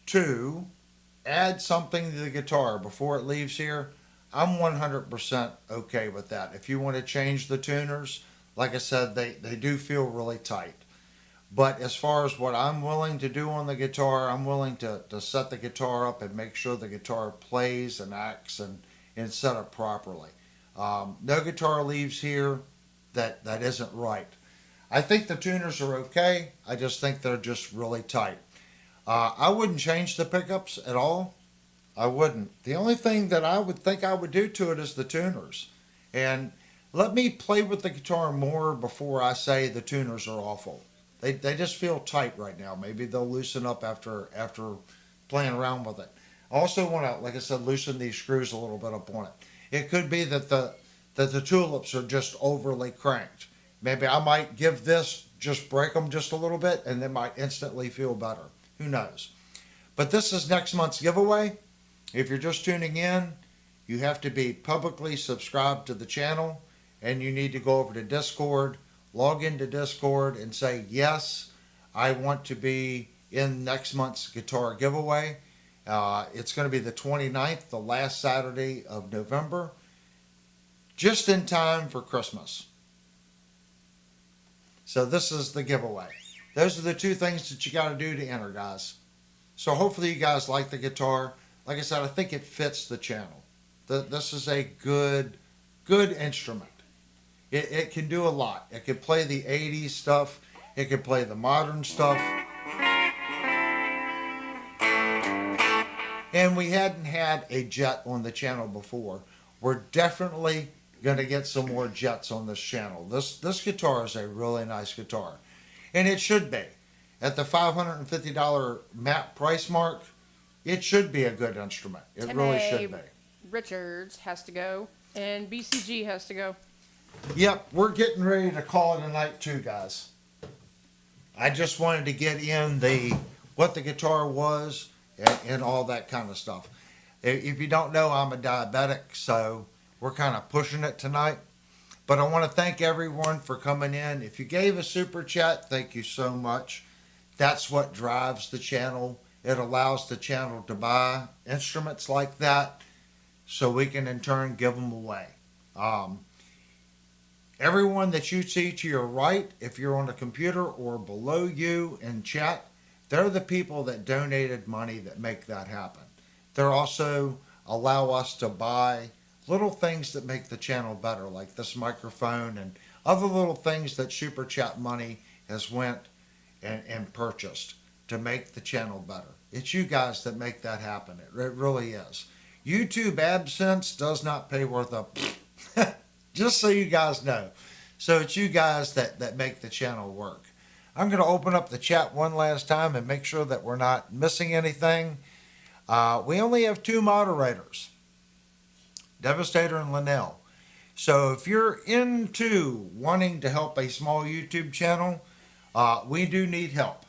A: to add something to the guitar before it leaves here, I'm 100% okay with that. If you want to change the tuners, like I said, they do feel really tight. But as far as what I'm willing to do on the guitar, I'm willing to set the guitar up and make sure the guitar plays and acts and set up properly. No guitar leaves here that isn't right. I think the tuners are okay. I just think they're just really tight. I wouldn't change the pickups at all. I wouldn't. The only thing that I would think I would do to it is the tuners. And let me play with the guitar more before I say the tuners are awful. They just feel tight right now. Maybe they'll loosen up after playing around with it. I also want to, like I said, loosen these screws a little bit up on it. It could be that the tulips are just overly cranked. Maybe I might give this, just break them just a little bit, and they might instantly feel better. Who knows? But this is next month's giveaway. If you're just tuning in, you have to be publicly subscribed to the channel, and you need to go over to Discord, log into Discord, and say, yes, I want to be in next month's guitar giveaway. It's going to be the 29th, the last Saturday of November, just in time for Christmas. So this is the giveaway. Those are the two things that you got to do to enter, guys. So hopefully you guys like the guitar. Like I said, I think it fits the channel. This is a good instrument. It can do a lot. It can play the 80s stuff. It can play the modern stuff. And we hadn't had a jet on the channel before. We're definitely going to get some more jets on this channel. This guitar is a really nice guitar. And it should be. At the $550 map price mark, it should be a good instrument. It really should be.
B: Richards has to go, and BCG has to go.
A: Yep, we're getting ready to call it a night too, guys. I just wanted to get in what the guitar was and all that kind of stuff. If you don't know, I'm a diabetic, so we're kind of pushing it tonight. But I want to thank everyone for coming in. If you gave a super chat, thank you so much. That's what drives the channel. It allows the channel to buy instruments like that so we can in turn give them away. Everyone that you see to your right, if you're on a computer, or below you in chat, they're the people that donated money that make that happen. They're also allow us to buy little things that make the channel better, like this microphone and other little things that Super Chat money has went and purchased to make the channel better. It's you guys that make that happen. It really is. YouTube AdSense does not pay worth a just so you guys know. So it's you guys that make the channel work. I'm going to open up the chat one last time and make sure that we're not missing anything. We only have two moderators, Devastator and Linnell. So if you're into wanting to help a small YouTube channel, we do need help.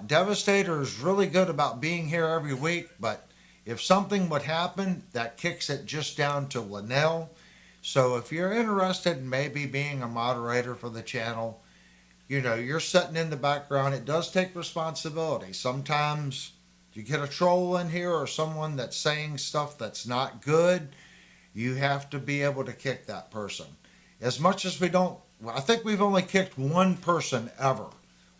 A: Devastator is really good about being here every week, but if something would happen, that kicks it just down to Linnell. So if you're interested in maybe being a moderator for the channel, you know, you're sitting in the background. It does take responsibility. Sometimes you get a troll in here or someone that's saying stuff that's not good. You have to be able to kick that person. As much as we don't, I think we've only kicked one person ever.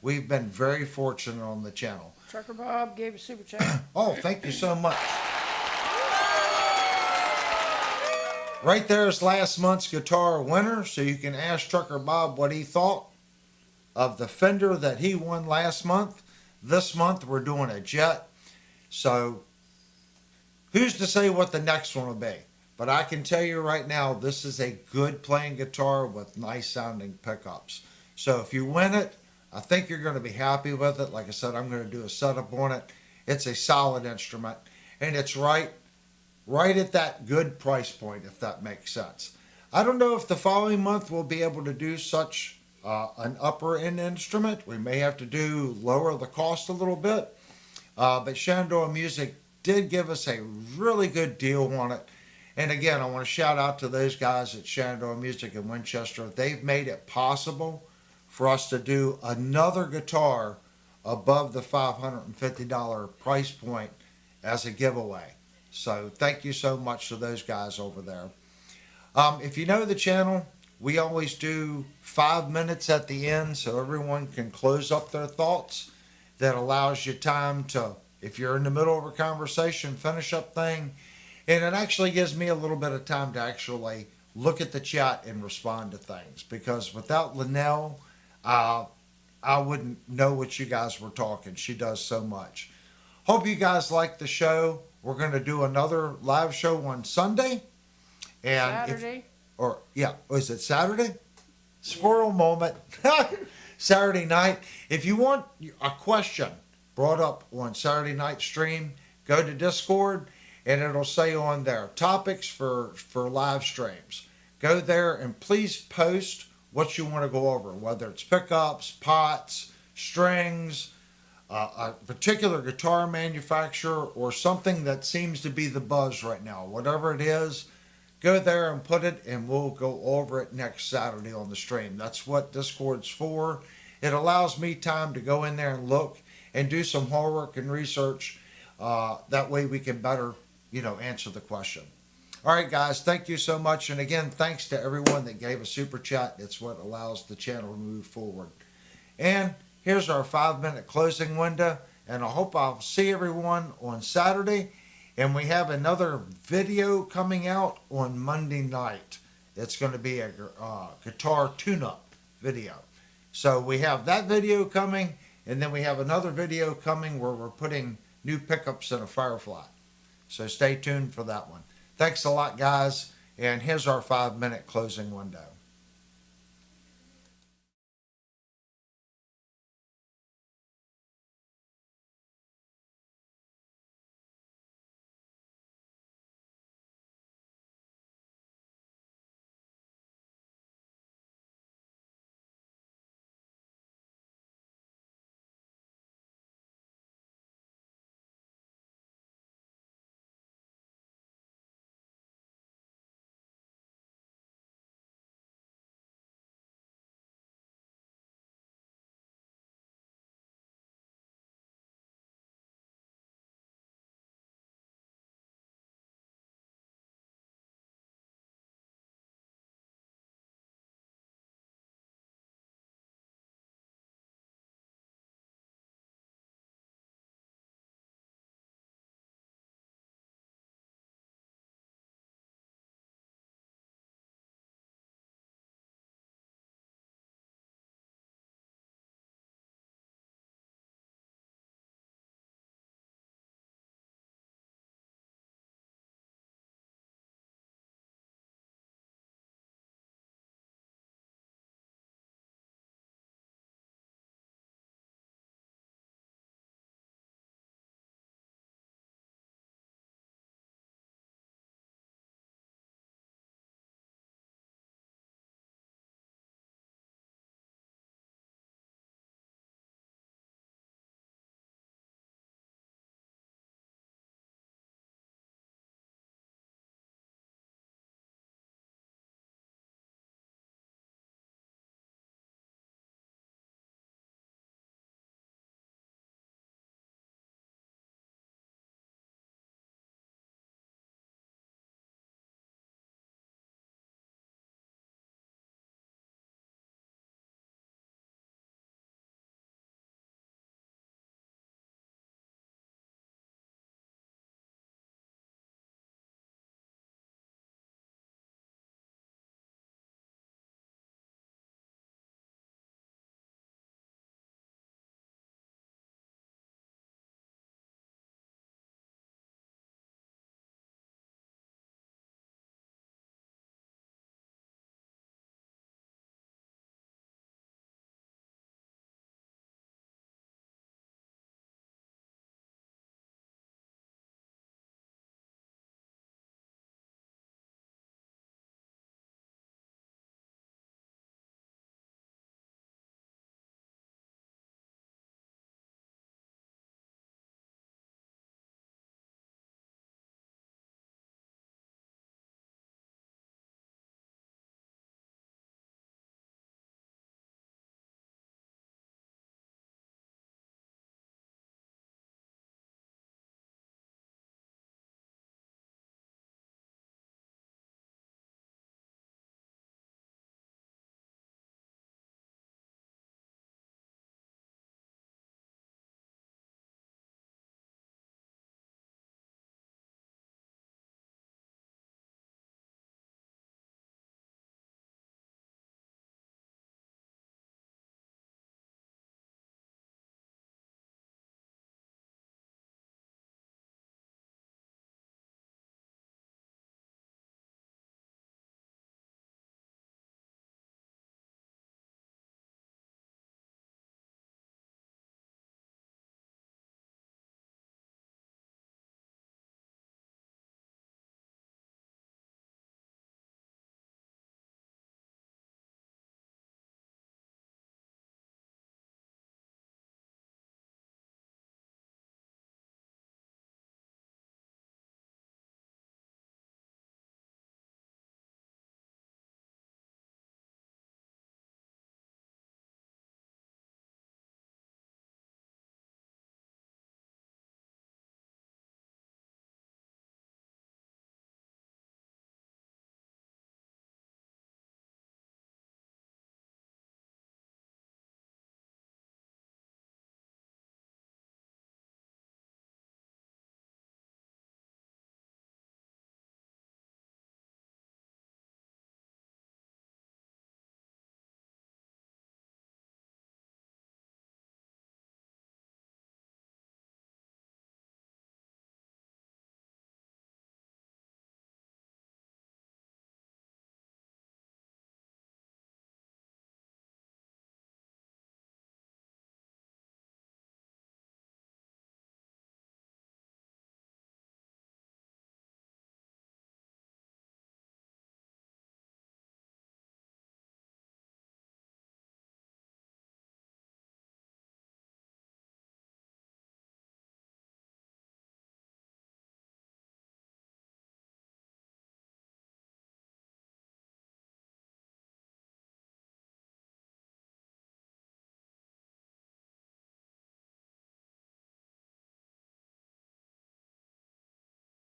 A: We've been very fortunate on the channel.
B: Trucker Bob gave a super chat.
A: Oh, thank you so much. Right there is last month's guitar winner, so you can ask Trucker Bob what he thought of the Fender that he won last month. This month we're doing a Jet. So who's to say what the next one will be? But I can tell you right now, this is a good playing guitar with nice sounding pickups. So if you win it, I think you're going to be happy with it. Like I said, I'm going to do a setup on it. It's a solid instrument, and it's right at that good price point, if that makes sense. I don't know if the following month we'll be able to do such an upper end instrument. We may have to lower the cost a little bit. But Shenandoah Music did give us a really good deal on it. And again, I want to shout out to those guys at Shenandoah Music in Winchester. They've made it possible for us to do another guitar above the $550 price point as a giveaway. So thank you so much to those guys over there. If you know the channel, we always do 5 minutes at the end so everyone can close up their thoughts. That allows you time to, if you're in the middle of a conversation, finish up thing. And it actually gives me a little bit of time to actually look at the chat and respond to things. Because without Linnell, I I wouldn't know what you guys were talking. She does so much. Hope you guys like the show. We're going to do another live show on Sunday. And
B: Saturday.
A: Was it Saturday? Squirrel moment. Saturday night. If you want a question brought up on Saturday night stream, go to Discord and it'll say on there topics for live streams. Go there and please post what you want to go over, whether it's pickups, pots, strings, a particular guitar manufacturer, or something that seems to be the buzz right now. Whatever it is, go there and put it, and we'll go over it next Saturday on the stream. That's what Discord's for. It allows me time to go in there and look and do some homework and research. That way we can better, answer the question. All right, guys, thank you so much. And again, thanks to everyone that gave a super chat. It's what allows the channel to move forward. And here's our 5-minute closing window. And I hope I'll see everyone on Saturday. And we have another video coming out on Monday night. It's going to be a guitar tune-up video. So we have that video coming. And then we have another video coming where we're putting new pickups in a FireFly. So stay tuned for that one. Thanks a lot, guys. And here's our 5-minute closing window.